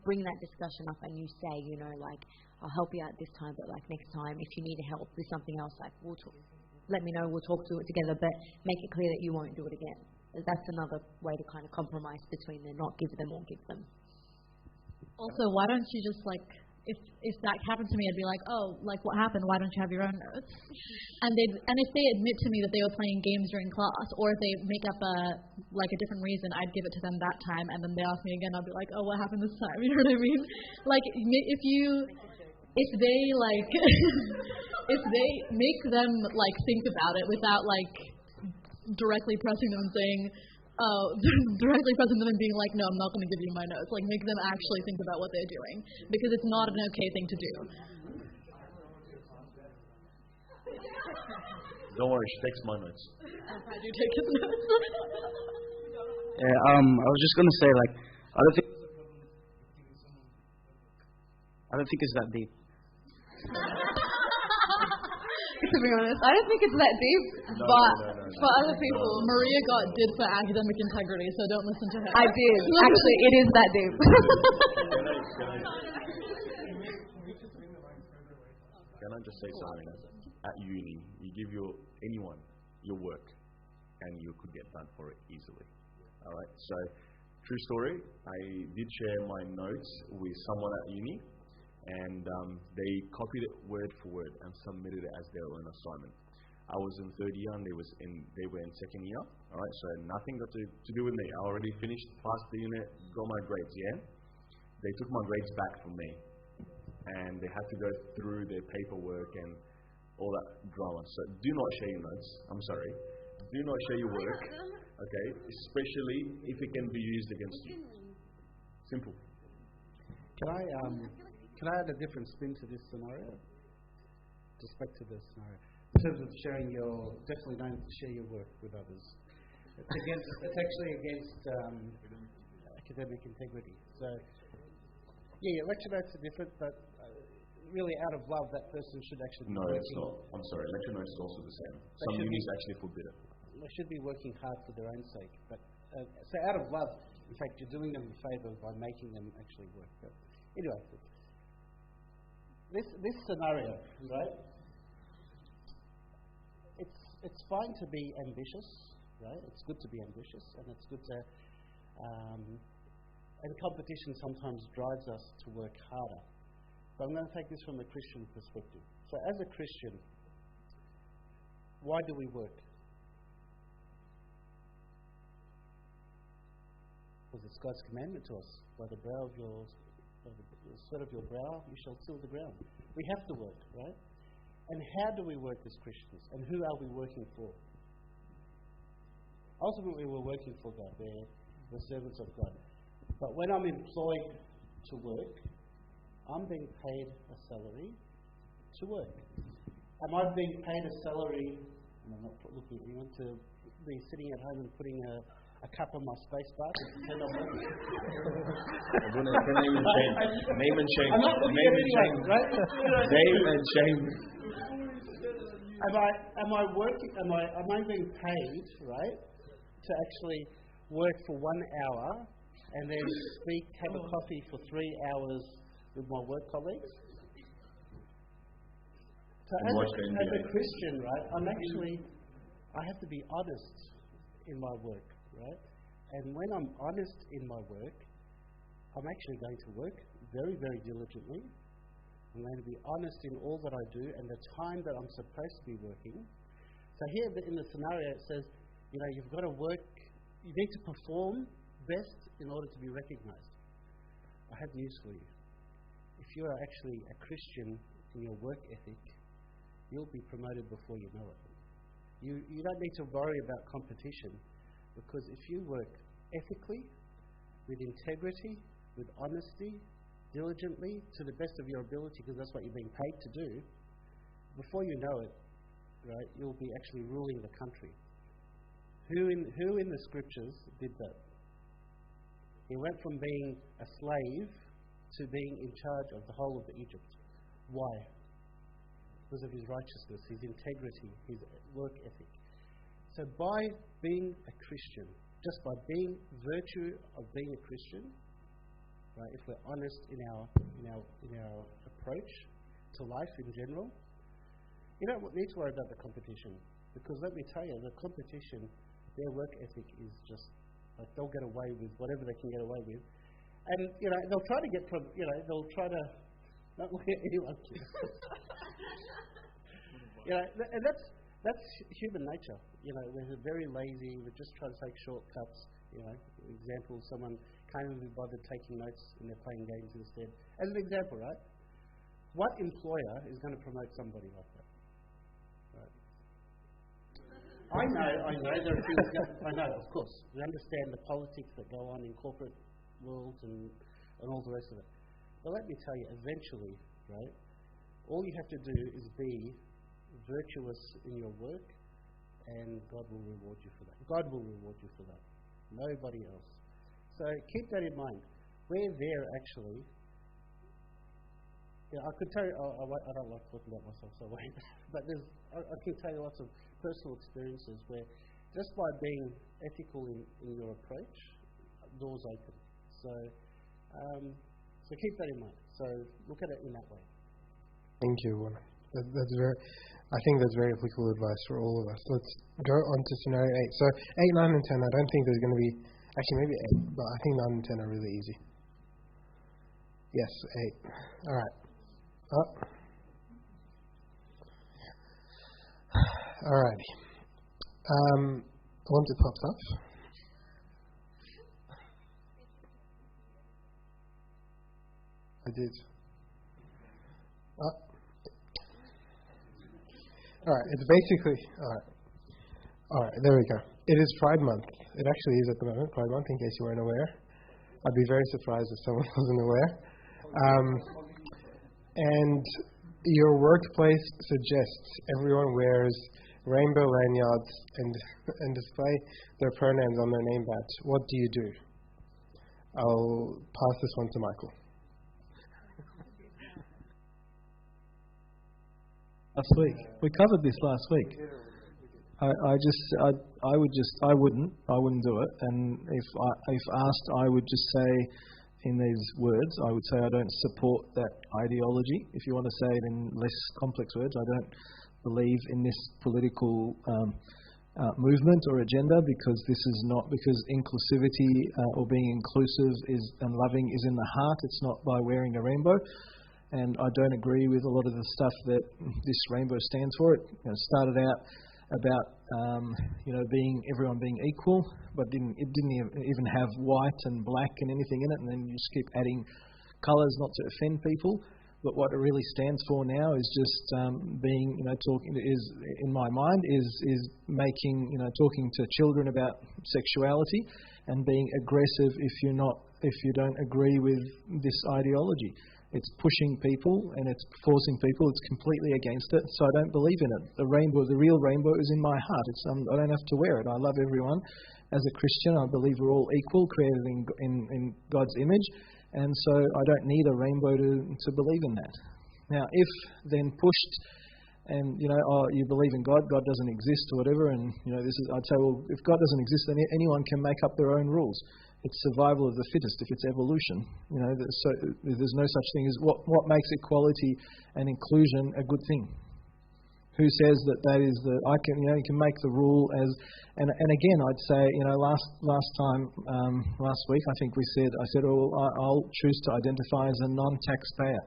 bring that discussion up and you say, like, I'll help you out this time, but like next time, if you need help with something else, like we'll let me know, we'll talk through it together, but make it clear that you won't do it again. That's another way to kind of compromise between the not give them or give them. Also, why don't you just if that happened to me, I'd be like, oh, what happened? Why don't you have your own notes? And if they admit to me that they were playing games during class, or if they make up a different reason, I'd give it to them that time, and then they ask me again, I'll be like, oh, what happened this time? You know what I mean? If they if they make them think about it without directly pressing them and saying, directly pressing them and being like, no, I'm not going to give you my notes. Make them actually think about what they're doing, because it's not an okay thing to do. Don't worry, she takes my notes. I do take his notes. Yeah, I was just going to say, I don't think it's that deep. To be honest, I don't think it's that deep, but for other people, Maria did for academic integrity, so don't listen to her. I did. Actually, it is that deep. Can I just say something? At uni, you give anyone your work, and you could get done for it easily. All right. So, true story. I did share my notes with someone at uni. And they copied it word for word and submitted it as their own assignment. I was in third year and they were in second year. All right, so nothing got to do with me. I already finished, passed the unit, got my grades. Yeah, they took my grades back from me, and they had to go through their paperwork and all that drama. So do not share your notes. I'm sorry. Do not share your work. Okay, especially if it can be used against you. Simple. Can I add a different spin to this scenario? Just back to this scenario. In terms of definitely don't share your work with others. It's actually against academic integrity. So, yeah, lecture notes are different, but really out of love, that person should actually be it's not. I'm sorry, lecture notes is also the same. Some unis actually forbid it. They should be working hard for their own sake. But so out of love, in fact, you're doing them a favour by making them actually work. But anyway, this scenario, right? It's fine to be ambitious, right? It's good to be ambitious, and it's good to. And competition sometimes drives us to work harder. But I'm going to take this from a Christian perspective. So, as a Christian, why do we work? Because it's God's commandment to us. By the sweat of your brow, you shall till the ground. We have to work, right? And how do we work as Christians? And who are we working for? Ultimately, we're working for God. We're servants of God. But when I'm employed to work, I'm being paid a salary to work. Am I being paid a salary, and I'm not looking at anyone, to be sitting at home and putting a cup on my space bar to pretend I'm working? Name and shame. I'm not looking at anyone, right? Name and shame. Am I working? Am I being paid, right, to actually work for 1 hour and then have a coffee for 3 hours with my work colleagues? So as a Christian, right, I have to be honest in my work, right? And when I'm honest in my work, I'm actually going to work very, very diligently. I'm going to be honest in all that I do and the time that I'm supposed to be working. So here in the scenario it says, you've got to work, you need to perform best in order to be recognized. I have news for you. If you are actually a Christian in your work ethic, you'll be promoted before you know it. You don't need to worry about competition, because if you work ethically, with integrity, with honesty, diligently, to the best of your ability, because that's what you're being paid to do, before you know it, right, you'll be actually ruling the country. Who in the scriptures did that? He went from being a slave to being in charge of the whole of Egypt. Why? Because of his righteousness, his integrity, his work ethic. So by being a Christian, just by being virtue of being a Christian, right, if we're honest in our approach to life in general, you don't need to worry about the competition. Because let me tell you, the competition, their work ethic is just like they'll get away with whatever they can get away with. And, they'll try to they'll try to not look at anyone. And that's human nature. We're very lazy. We're just trying to take shortcuts. Example, someone can't even be bothered taking notes and they're playing games instead. As an example, right? What employer is going to promote somebody like that? Right? I know there are things. I know, of course. We understand the politics that go on in corporate world and all the rest of it. But let me tell you, eventually, right? All you have to do is be virtuous in your work, and God will reward you for that. God will reward you for that. Nobody else. So keep that in mind. We're there actually. I could tell you, I don't like talking about myself, so I won't. But I can tell you lots of personal experiences where just by being ethical in your approach, doors open. So keep that in mind. So look at it in that way. Thank you, Warner. I think that's very applicable advice for all of us. Let's go on to scenario 8. So 8, 9, and 10, I don't think there's going to be, actually maybe 8, but I think 9 and 10 are really easy. Yes, 8. All right. Alrighty. Once it pops up. I did. Alright, it's basically, alright, there we go. It is Pride Month. It actually is at the moment, Pride Month, in case you weren't aware. I'd be very surprised if someone wasn't aware. And your workplace suggests everyone wears rainbow lanyards and display their pronouns on their name badge. What do you do? I'll pass this one to Michael. Last week. We covered this last week. I wouldn't do it. And if asked, I would just say in these words, I would say I don't support that ideology. If you want to say it in less complex words, I don't believe in this political movement or agenda, because this is not, because inclusivity or being inclusive and loving is in the heart. It's not by wearing a rainbow. And I don't agree with a lot of the stuff that this rainbow stands for. It started out about everyone being equal, but it didn't even have white and black and anything in it, and then you just keep adding colours not to offend people. But what it really stands for now is just being, talking is, in my mind, is making, talking to children about sexuality and being aggressive if you don't agree with this ideology. It's pushing people and it's forcing people. It's completely against it. So I don't believe in it. The real rainbow is in my heart. I don't have to wear it. I love everyone. As a Christian, I believe we're all equal, created in God's image. And so I don't need a rainbow to believe in that. Now, if then pushed and, you believe in God, God doesn't exist or whatever, and, I'd say, well, if God doesn't exist, then anyone can make up their own rules. It's survival of the fittest if it's evolution. So there's no such thing as what makes equality and inclusion a good thing. Who says that is you can make the rule as, and again, I'd say, last week, I think I said, I'll choose to identify as a non-taxpayer.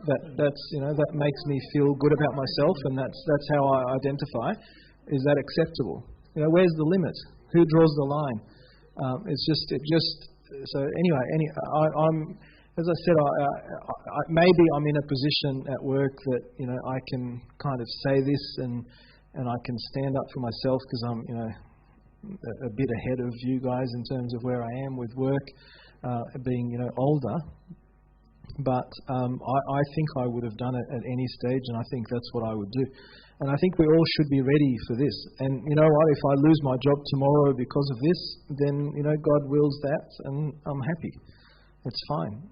That makes me feel good about myself, and that's how I identify. Is that acceptable? Where's the limit? Who draws the line? So anyway, I'm, as I said, maybe I'm in a position at work that, I can kind of say this and I can stand up for myself because I'm, a bit ahead of you guys in terms of where I am with work, being, older. But I think I would have done it at any stage, and I think that's what I would do. And I think we all should be ready for this. And you know what? If I lose my job tomorrow because of this, then, God wills that, and I'm happy. It's fine.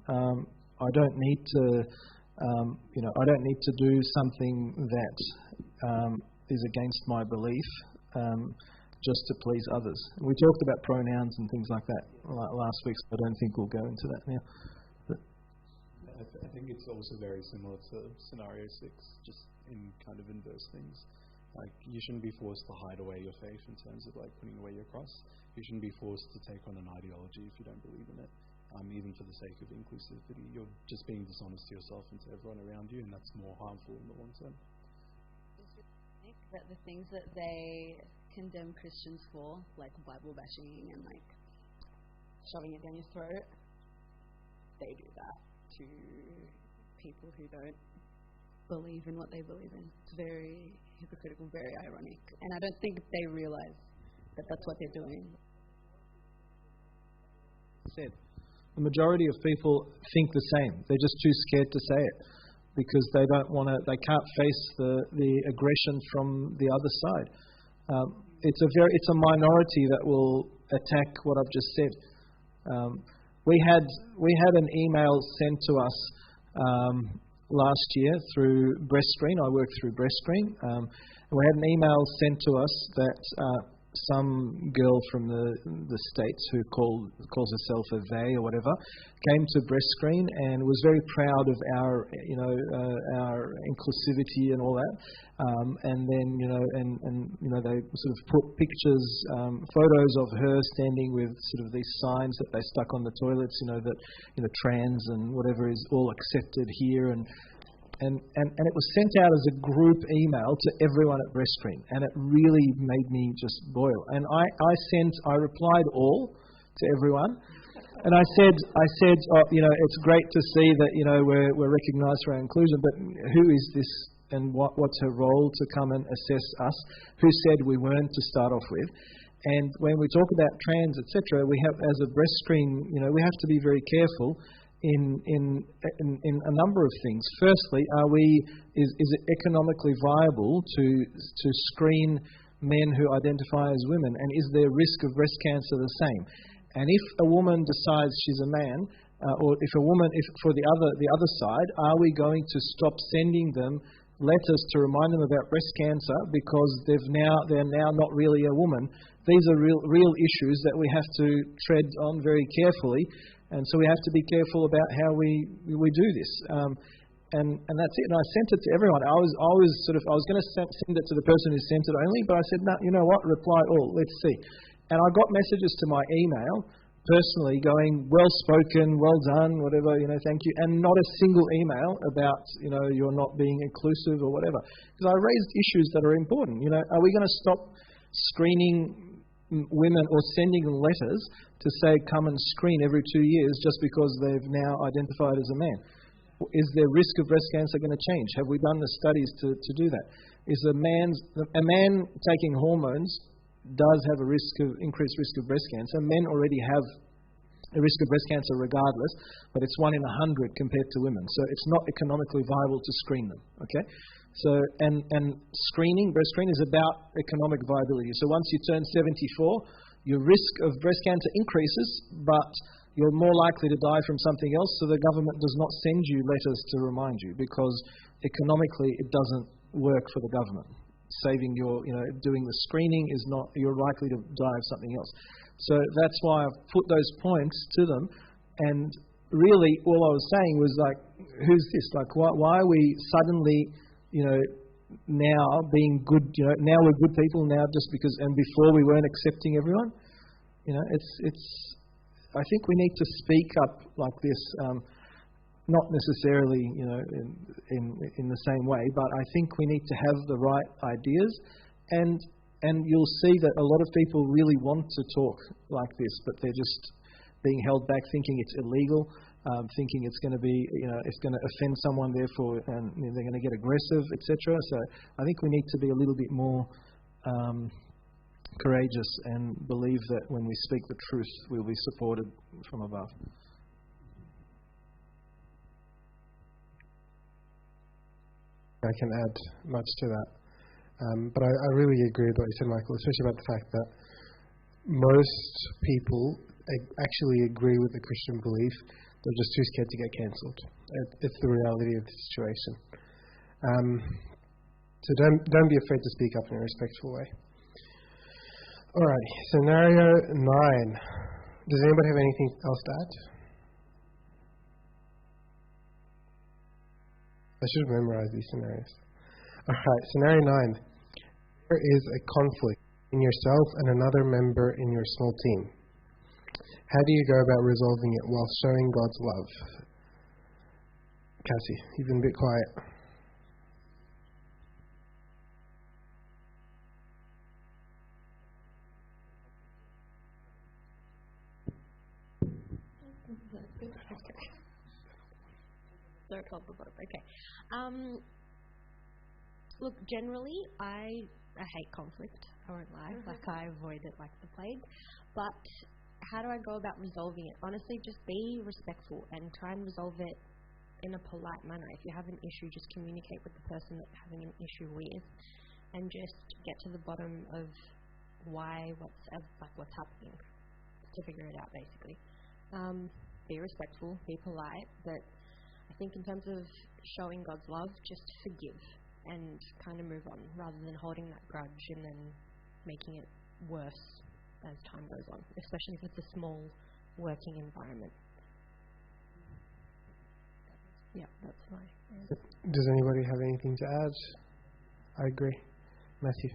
I don't need to, I don't need to do something that is against my belief just to please others. We talked about pronouns and things like that last week, so I don't think we'll go into that now. I think it's also very similar to scenario 6, just in kind of inverse things. Like, you shouldn't be forced to hide away your faith in terms of like putting away your cross. You shouldn't be forced to take on an ideology if you don't believe in it, even for the sake of inclusivity. You're just being dishonest to yourself and to everyone around you, and that's more harmful in the long term. I think that the things that they condemn Christians for, like Bible bashing and like shoving it down your throat, they do that to people who don't believe in what they believe in. It's very hypocritical, very ironic, and I don't think they realize that that's what they're doing. Said the majority of people think the same. They're just too scared to say it because they don't want to. They can't face the aggression from the other side. It's a minority that will attack what I've just said. We had an email sent to us last year through Breastscreen. I work through Breastscreen. We had an email sent to us that some girl from the States who calls herself a they or whatever came to Breastscreen and was very proud of our inclusivity and all that. And then they sort of put pictures, photos of her standing with sort of these signs that they stuck on the toilets, that trans and whatever is all accepted here, and it was sent out as a group email to everyone at Breastscreen, and it really made me just boil. And I replied all to everyone, and I said, it's great to see that we're recognised for our inclusion, but who is this and what's her role to come and assess us? Who said we weren't to start off with? And when we talk about trans, etc., we have, as a Breastscreen, we have to be very careful in a number of things. Firstly, is it economically viable to screen men who identify as women, and is their risk of breast cancer the same? And if a woman decides she's a man, or if for the other side, are we going to stop sending them letters to remind them about breast cancer because they're now not really a woman? These are real issues that we have to tread on very carefully. And so we have to be careful about how we do this, and that's it. And I sent it to everyone. I was going to send it to the person who sent it only, but I said, no, you know what? Reply all. Let's see. And I got messages to my email personally going, well spoken, well done, whatever, thank you, and not a single email about you're not being inclusive or whatever. Because I raised issues that are important. Are we going to stop screening women or sending them letters to say come and screen every 2 years just because they've now identified as a man? Is their risk of breast cancer going to change? Have we done the studies to do that? Is a man taking hormones does have increased risk of breast cancer. Men already have a risk of breast cancer regardless, but it's 1 in 100 compared to women. So it's not economically viable to screen them. Okay. So, and breast screen is about economic viability. So once you turn 74, your risk of breast cancer increases, but you're more likely to die from something else. So the government does not send you letters to remind you because economically it doesn't work for the government. Saving doing the screening is not, you're likely to die of something else. So that's why I've put those points to them. And really all I was saying was like, who's this? Like, why are we suddenly now being good, now we're good people now just because, and before we weren't accepting everyone. I think we need to speak up like this, not necessarily, in the same way, but I think we need to have the right ideas, and you'll see that a lot of people really want to talk like this, but they're just being held back, thinking it's illegal. Thinking it's going to be, it's going to offend someone, therefore, and they're going to get aggressive, etc. So I think we need to be a little bit more courageous and believe that when we speak the truth, we'll be supported from above. I can add much to that. But I really agree with what you said, Michael, especially about the fact that most people actually agree with the Christian belief. They're just too scared to get cancelled. It's the reality of the situation. So don't be afraid to speak up in a respectful way. Alrighty, scenario 9. Does anybody have anything else to add? I should have memorized these scenarios. Alright, scenario 9. there is a conflict in yourself and another member in your small team. How do you go about resolving it while showing God's love? Cassie, you've been a bit quiet. Okay. Look, generally, I hate conflict. I won't lie. Like, I avoid it like the plague. But how do I go about resolving it? Honestly, just be respectful and try and resolve it in a polite manner. If you have an issue, just communicate with the person that you're having an issue with, and just get to the bottom of what's happening to figure it out. Basically, be respectful, be polite, but I think in terms of showing God's love, just forgive and kind of move on, rather than holding that grudge and then making it worse as time goes on, especially if it's a small working environment. Yeah, that's my answer. Does anybody have anything to add? I agree. Matthew.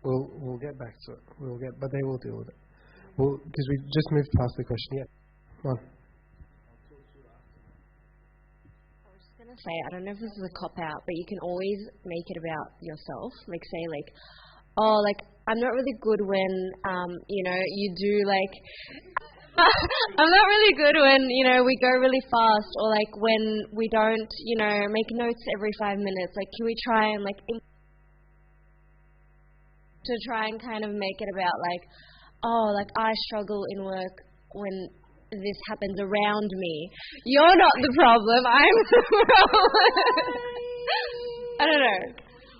We'll get back to it. But they will deal with it. Because we just moved past the question. Yeah. Come on. Say, I don't know if this is a cop out, but you can always make it about yourself. Like, say, like, oh, like, I'm not really good when, you do, like, I'm not really good when, we go really fast, or, like, when we don't, make notes every 5 minutes. Like, can we try and, like, to try and kind of make it about, like, oh, like, I struggle in work when this happens around me. You're not the problem. I'm the problem. I don't know.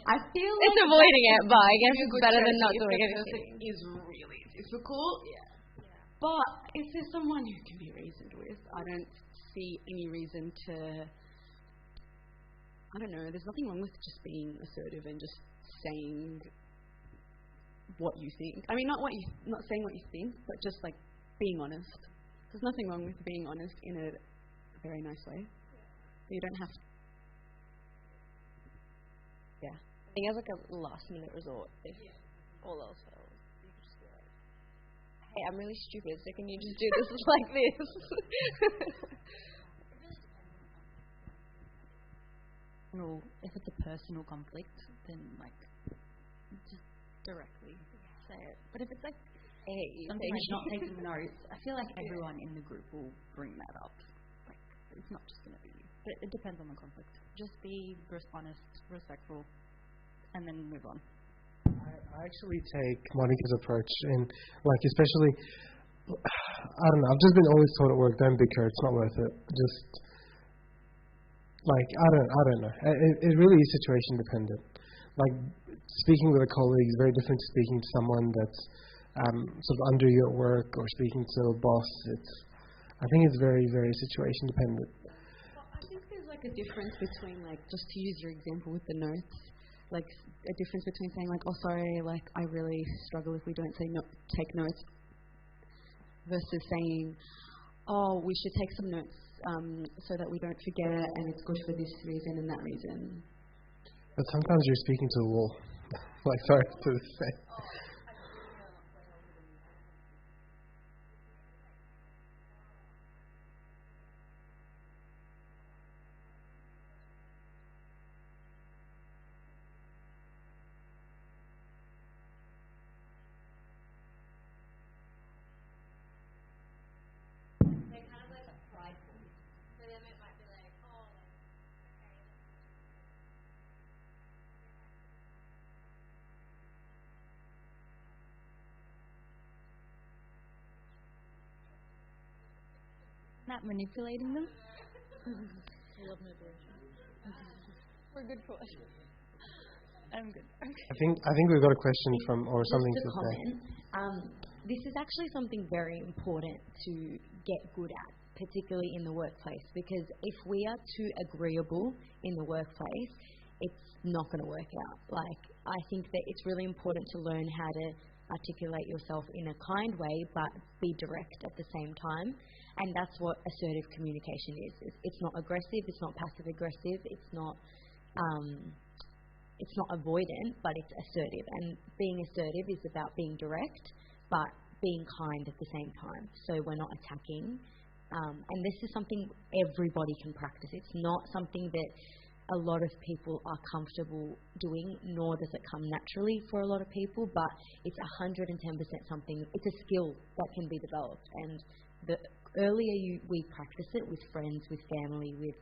I feel like it's avoiding it, but I guess it's better than not doing anything. It is really difficult. Yeah. But if there's someone who can be reasoned with, I don't see any reason to. I don't know. There's nothing wrong with just being assertive and just saying what you think. I mean, not saying what you think, but just like being honest. There's nothing wrong with being honest in a very nice way. You don't have to. Yeah. I think as like a last minute resort, if all else fails, you can just be like, hey, I'm really stupid, so can you just do this like this? Well, if it's a personal conflict, then like just directly say it. But if it's like something like not taking notes, I feel like everyone in the group will bring that up. Like, it's not just going to be you. But it depends on the conflict. Just be honest, respectful, and then move on. I actually take Monica's approach, and like especially, I don't know. I've just been always taught at work, don't bicker. It's not worth it. Just like I don't know. It really is situation dependent. Like speaking with a colleague is very different to speaking to someone that's sort of under you at work, or speaking to a boss. I think it's very, very situation dependent. Well, I think there's like a difference between, like, just to use your example with the notes, like a difference between saying like, oh sorry, like I really struggle if we don't take notes, versus saying, oh, we should take some notes so that we don't forget it, and it's good for this reason and that reason. But sometimes you're speaking to a wall. Like, sorry to say. Not manipulating them. We're good for it. I'm good. Okay. I think we've got a question from or something Just to a comment. This is actually something very important to get good at, particularly in the workplace, because if we are too agreeable in the workplace, it's not going to work out. Like, I think that it's really important to learn how to articulate yourself in a kind way, but be direct at the same time. And that's what assertive communication is. It's not aggressive, it's not passive aggressive, it's not avoidant, but it's assertive. And being assertive is about being direct, but being kind at the same time. So we're not attacking. And this is something everybody can practice. It's not something that a lot of people are comfortable doing, nor does it come naturally for a lot of people, but it's 110% something, it's a skill that can be developed. And the earlier we practice it with friends, with family, with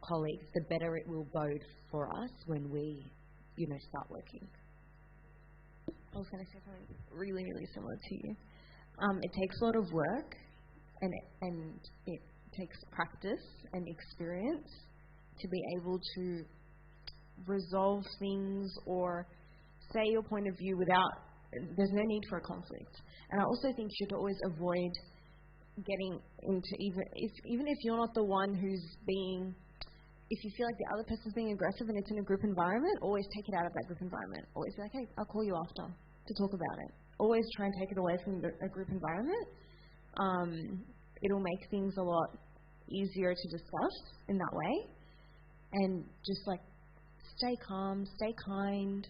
colleagues, the better it will bode for us when we, start working. I was going to say something really, really similar to you. It takes a lot of work, and it takes practice and experience to be able to resolve things or say your point of view without, there's no need for a conflict. And I also think you should always avoid getting into, even if you're not the one who's being, if you feel like the other person's being aggressive and it's in a group environment, always take it out of that group environment. Always be like, hey, I'll call you after to talk about it. Always try and take it away from a group environment. It'll make things a lot easier to discuss in that way. And just stay calm, stay kind,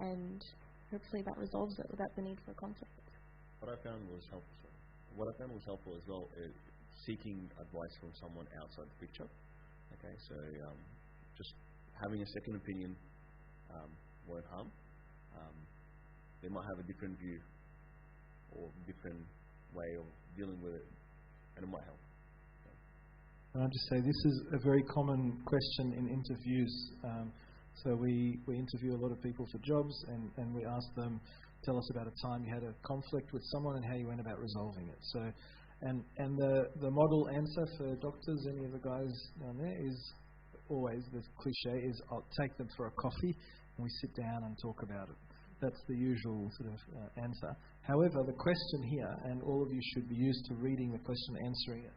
and hopefully that resolves it without the need for conflict. What I found was helpful as well is seeking advice from someone outside the picture. Okay, so just having a second opinion won't harm. They might have a different view or different way of dealing with it, and it might help. And I'll just say this is a very common question in interviews. So we interview a lot of people for jobs, and we ask them, tell us about a time you had a conflict with someone and how you went about resolving it. So, and the model answer for doctors, any of the guys down there, is always, the cliche is, I'll take them for a coffee and we sit down and talk about it. That's the usual sort of answer. However, the question here, and all of you should be used to reading the question, answering it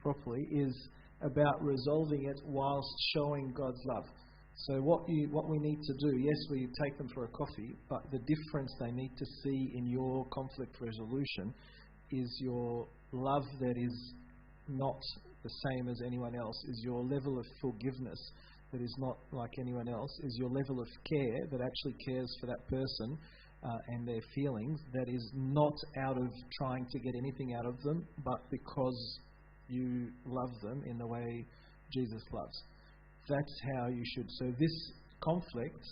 properly, is about resolving it whilst showing God's love. So what we need to do, yes, we take them for a coffee, but the difference they need to see in your conflict resolution is your love that is not the same as anyone else, is your level of forgiveness that is not like anyone else, is your level of care that actually cares for that person and their feelings, that is not out of trying to get anything out of them, but because you love them in the way Jesus loves. That's how you should. So this conflict,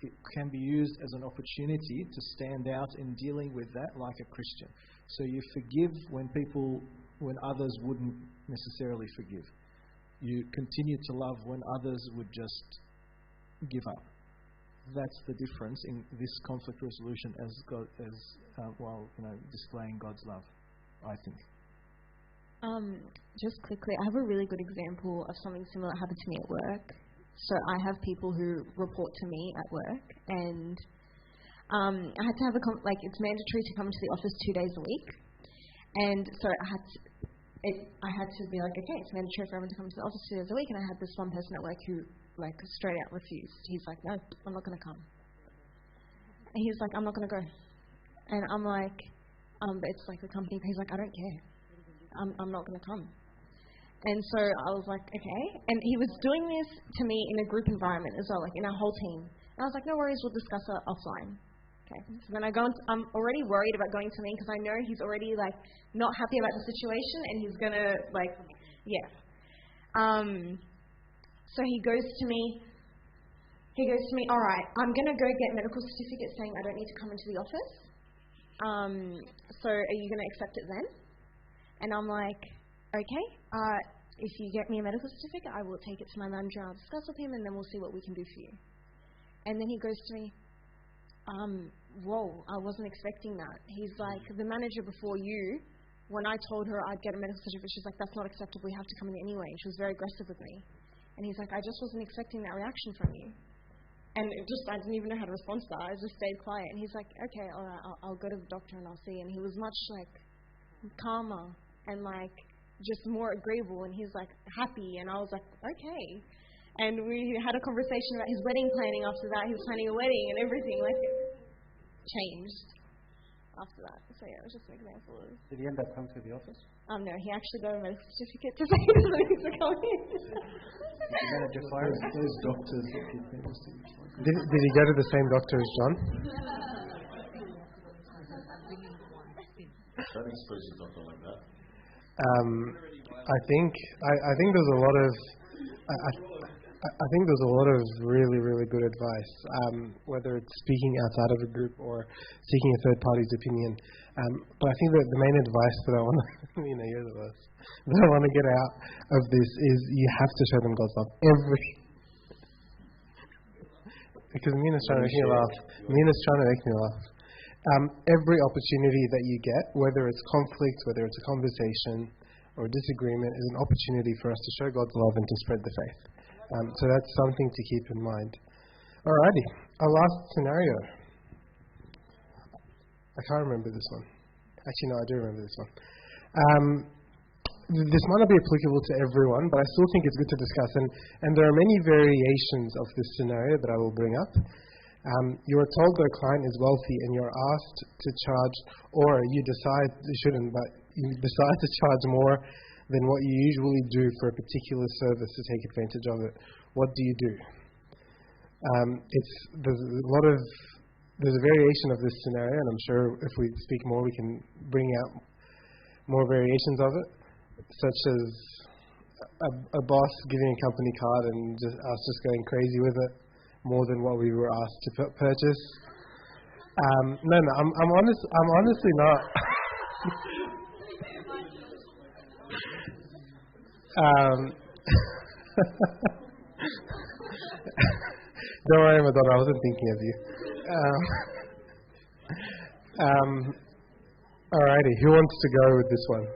it can be used as an opportunity to stand out in dealing with that like a Christian. So you forgive when others wouldn't necessarily forgive. You continue to love when others would just give up. That's the difference in this conflict resolution while displaying God's love, I think. Just quickly, I have a really good example of something similar that happened to me at work. So I have people who report to me at work, and I had to have it's mandatory to come to the office 2 days a week, and so I had to be like, okay, it's mandatory for everyone to come to the office 2 days a week, and I had this one person at work who straight out refused. He's like, no, I'm not going to come. And he's like, I'm not going to go. And I'm like, but it's like the company. He's like, I don't care. I'm not going to come. And so I was like, okay. And he was doing this to me in a group environment as well, in our whole team. And I was like, no worries, we'll discuss it offline. Okay. So then I'm already worried about going to me because I know he's already not happy about the situation, and he's going to yeah. So he goes to me, all right, I'm going to go get medical certificate saying I don't need to come into the office. So are you going to accept it then? And I'm like, okay, if you get me a medical certificate, I will take it to my manager, I'll discuss with him, and then we'll see what we can do for you. And then he goes to me, whoa, I wasn't expecting that. He's like, the manager before you, when I told her I'd get a medical certificate, she's like, that's not acceptable, you have to come in anyway. She was very aggressive with me. And he's like, I just wasn't expecting that reaction from you. And I didn't even know how to respond to that. I just stayed quiet. And he's like, okay, all right, I'll go to the doctor and I'll see. And he was much calmer and just more agreeable, and he's happy, and I was like, okay. And we had a conversation about his wedding planning after that. He was planning a wedding and everything, it changed. after that. So yeah, it was just an example of. Did he end up coming to the office? No, he actually got a medical certificate to say he doesn't need to come in. Did the manager fire him? Those doctors that keep famous. Did he go to the same doctor as John? I don't suppose he's not going like that. I think there's a lot of I think there's a lot of really, really good advice, whether it's speaking outside of a group or seeking a third party's opinion. But I think that the main advice that I want to, you're the worst, that I want to get out of this is you have to show them God's love because Mina's trying to make me laugh. Mina's trying to make me laugh. Every opportunity that you get, whether it's conflict, whether it's a conversation or a disagreement, is an opportunity for us to show God's love and to spread the faith. So that's something to keep in mind. Alrighty, our last scenario. I can't remember this one. Actually, no, I do remember this one. This might not be applicable to everyone, but I still think it's good to discuss. And there are many variations of this scenario that I will bring up. You are told that a client is wealthy and you're asked to charge, or you decide, you shouldn't, but you decide to charge more than what you usually do for a particular service to take advantage of it. What do you do? There's a variation of this scenario, and I'm sure if we speak more, we can bring out more variations of it, such as a boss giving a company card and us just going crazy with it more than what we were asked to purchase. No, I'm honestly not. Don't worry, Madonna, I wasn't thinking of you. Alrighty, who wants to go with this one?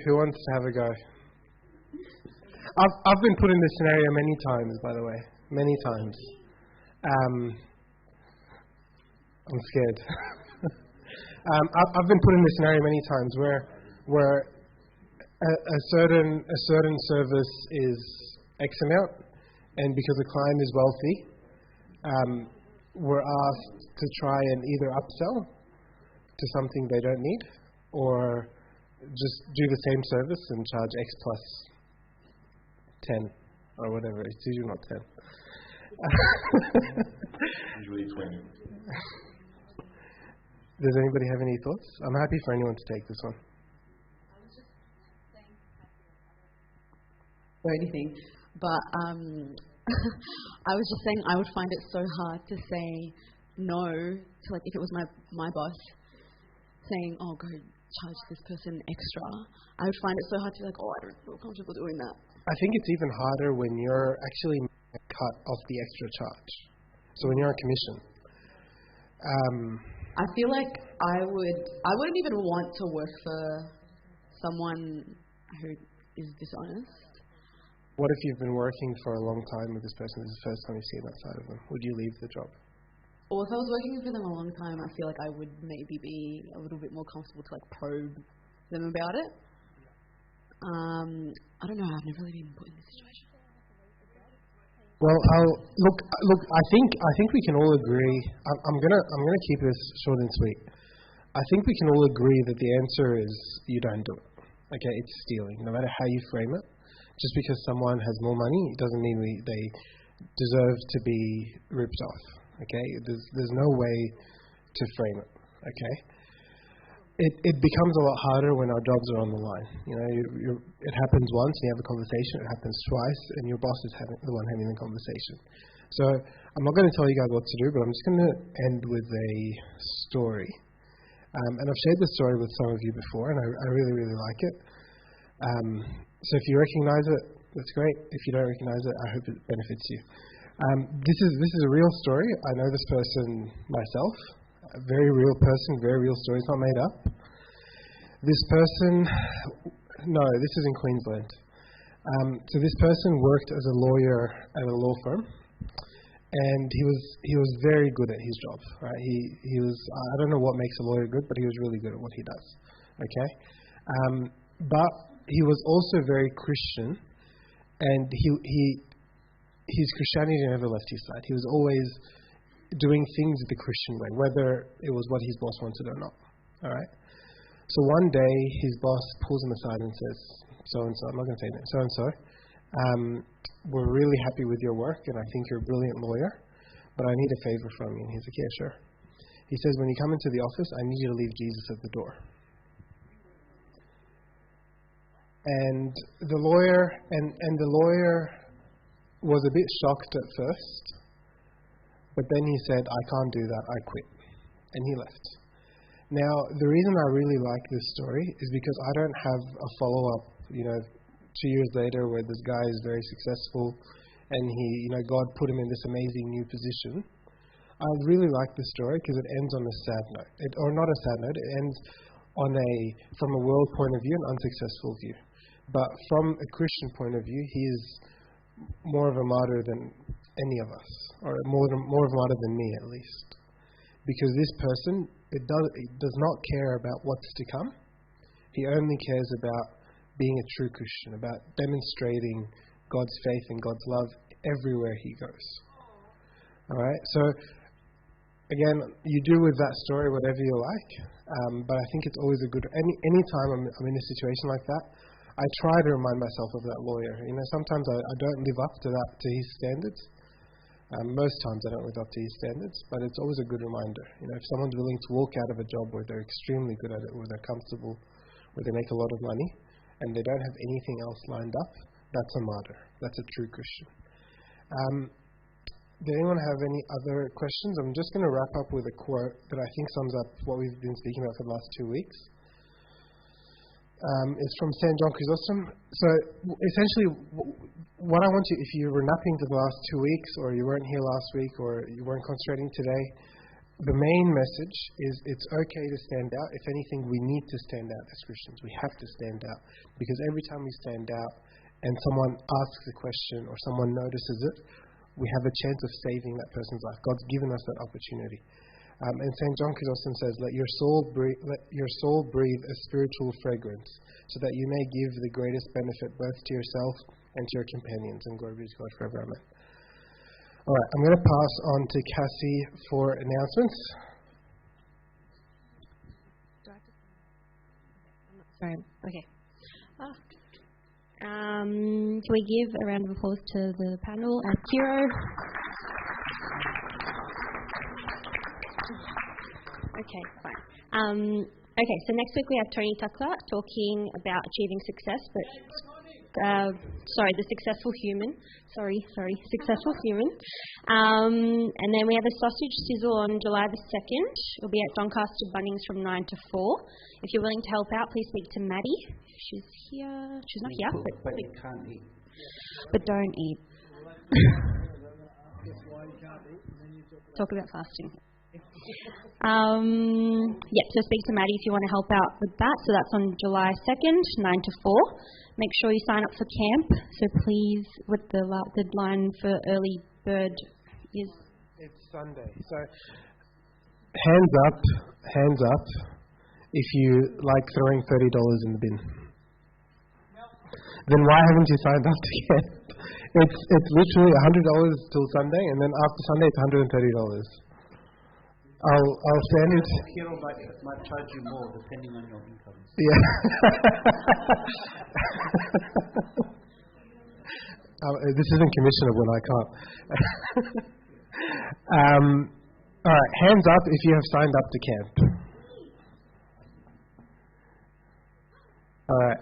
Who wants to have a go? I've been put in this scenario many times, by the way. Many times. I'm scared. I've been put in this scenario many times where a certain service is X amount, and because the client is wealthy, we're asked to try and either upsell to something they don't need, or just do the same service and charge X plus 10 or whatever. It's usually not 10. Usually 20. Does anybody have any thoughts? I'm happy for anyone to take this one. Or anything, but I was just saying I would find it so hard to say no to, like, if it was my boss saying, oh, go charge this person extra, I would find it so hard to be like, oh, I don't feel comfortable doing that. I think it's even harder when you're actually cut off the extra charge. So when you're on commission. I feel like I wouldn't even want to work for someone who is dishonest. What if you've been working for a long time with this person? This is the first time you've seen that side of them. Would you leave the job? Or if I was working for them a long time, I feel like I would maybe be a little bit more comfortable to, like, probe them about it. I don't know. I've never really been put in this situation. Well, look. I think we can all agree. I'm gonna keep this short and sweet. I think we can all agree that the answer is you don't do it. Okay, it's stealing, no matter how you frame it. Just because someone has more money, it doesn't mean they deserve to be ripped off. Okay, there's no way to frame it. Okay, it becomes a lot harder when our jobs are on the line. It happens once and you have a conversation. It happens twice and your boss is the one having the conversation. So I'm not going to tell you guys what to do, but I'm just going to end with a story. And I've shared this story with some of you before, and I really, really like it. So if you recognize it, that's great. If you don't recognize it, I hope it benefits you. This is a real story. I know this person myself. A very real person, very real story. It's not made up. This person, this is in Queensland. So this person worked as a lawyer at a law firm, and he was very good at his job. Right? He was, I don't know what makes a lawyer good, but he was really good at what he does. Okay, but he was also very Christian, and his Christianity never left his side. He was always doing things the Christian way, whether it was what his boss wanted or not. All right. So one day his boss pulls him aside and says, "So and so, I'm not going to say that. So and so, we're really happy with your work, and I think you're a brilliant lawyer, but I need a favor from you." And he's like, "Yeah, sure." He says, "When you come into the office, I need you to leave Jesus at the door." And the lawyer was a bit shocked at first, but then he said, "I can't do that, I quit." And he left. Now, the reason I really like this story is because I don't have a follow-up, 2 years later where this guy is very successful and God put him in this amazing new position. I really like this story because it ends on a sad note. Or not a sad note, it ends on from a world point of view, an unsuccessful view. But from a Christian point of view, he is more of a martyr than any of us, or more of a martyr than me at least. Because this person, it does not care about what's to come. He only cares about being a true Christian, about demonstrating God's faith and God's love everywhere he goes. All right? So, again, you do with that story whatever you like, but I think it's always a good... Any time I'm in a situation like that, I try to remind myself of that lawyer. Sometimes I don't live up to his standards. Most times I don't live up to his standards, but it's always a good reminder. If someone's willing to walk out of a job where they're extremely good at it, where they're comfortable, where they make a lot of money, and they don't have anything else lined up, that's a martyr. That's a true Christian. Did anyone have any other questions? I'm just going to wrap up with a quote that I think sums up what we've been speaking about for the last 2 weeks. It's from St. John Chrysostom. So essentially, what I want you, if you were napping for the last 2 weeks, or you weren't here last week, or you weren't concentrating today, the main message is it's okay to stand out. If anything, we need to stand out as Christians. We have to stand out. Because every time we stand out and someone asks a question or someone notices it, we have a chance of saving that person's life. God's given us that opportunity. And St. John Chrysostom says, let your soul breathe a spiritual fragrance, so that you may give the greatest benefit both to yourself and to your companions. And glory be to God forever. Amen. All right, I'm going to pass on to Cassie for announcements. Sorry. Okay. Can we give a round of applause to the panel and Kiro? Okay, fine. Okay, so next week we have Tony Tuckler talking about achieving success, the successful human. Successful human. And then we have a sausage sizzle on July the 2nd. It'll be at Doncaster Bunnings from 9 to 4. If you're willing to help out, please speak to Maddie. She's here. She's not here. But you can't eat. But don't eat. Talk about fasting. So speak to Maddie if you want to help out with that. So that's on July 2nd, 9 to 4. Make sure you sign up for camp. So please, with the deadline for early bird is... It's Sunday. So hands up if you like throwing $30 in the bin. Then why haven't you signed up to camp? It's literally $100 till Sunday, and then after Sunday it's $130. I'll send. Hero might charge you more depending on your income. Yeah. This isn't commissionable, I can't. All right, hands up if you have signed up to camp. All right.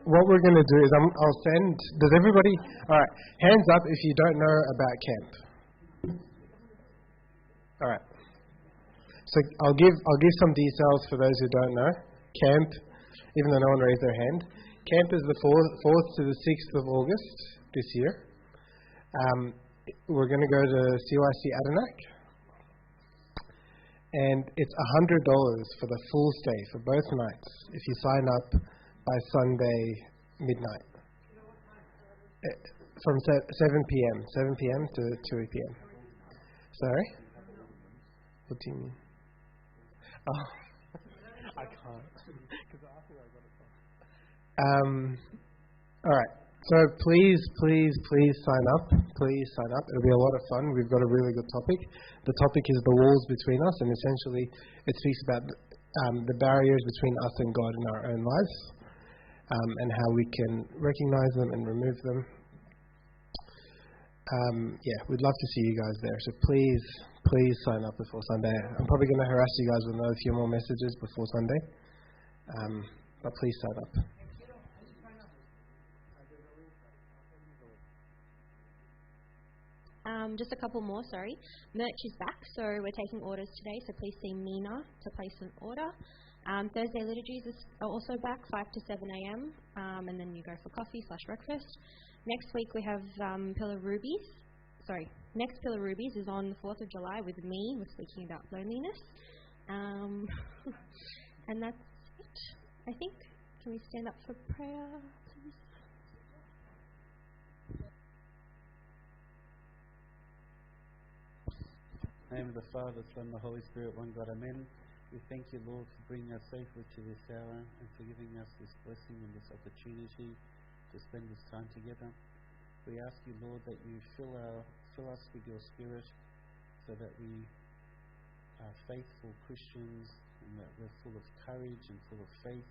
What we're going to do is I'll send. Does everybody? All right. Hands up if you don't know about camp. All right. So I'll give some details for those who don't know. Camp, even though no one raised their hand, camp is the 4th to the 6th of August this year. We're going to go to CYC Adenac, and it's $100 for the full stay for both nights if you sign up by Sunday midnight. From 7 p.m. to 2 p.m. Sorry? What do you mean? Oh, I can't. All right. So please sign up. Please sign up. It'll be a lot of fun. We've got a really good topic. The topic is the walls between us, and essentially it speaks about the barriers between us and God in our own lives, and how we can recognize them and remove them. We'd love to see you guys there. So please sign up before Sunday. I'm probably going to harass you guys with another few more messages before Sunday, but please sign up. Just a couple more, sorry. Merch is back, so we're taking orders today, so please see Mina to place an order. Thursday liturgies are also back, 5 to 7 a.m., and then you go for coffee/breakfast. Next week we have Pillar Rubies. Next Pillar Rubies is on the 4th of July with me. We're speaking about loneliness. And that's it, I think. Can we stand up for prayer, please? In the name of the Father, Son, and the Holy Spirit, one God, amen. We thank you, Lord, for bringing us safely to this hour and for giving us this blessing and this opportunity to spend this time together. We ask you, Lord, that you fill us with your Spirit so that we are faithful Christians and that we're full of courage and full of faith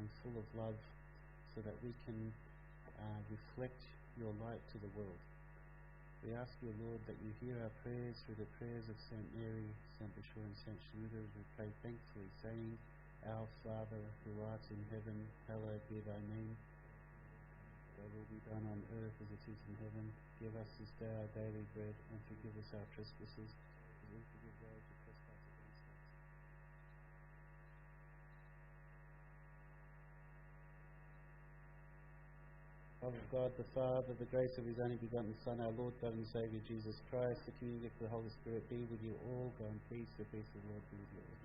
and full of love so that we can reflect your light to the world. We ask you, Lord, that you hear our prayers through the prayers of St. Mary, St. Bishop and St. Shenouda as we pray thankfully, saying, Our Father, who art in heaven, hallowed be thy name. Thy will be done on earth as it is in heaven. Give us this day our daily bread, and forgive us our trespasses, as we forgive those who trespass against us. Love of God the Father, the grace of his only begotten Son, our Lord, God and Saviour, Jesus Christ, the communion of the Holy Spirit be with you all. Go in peace. The peace of the Lord be with you all.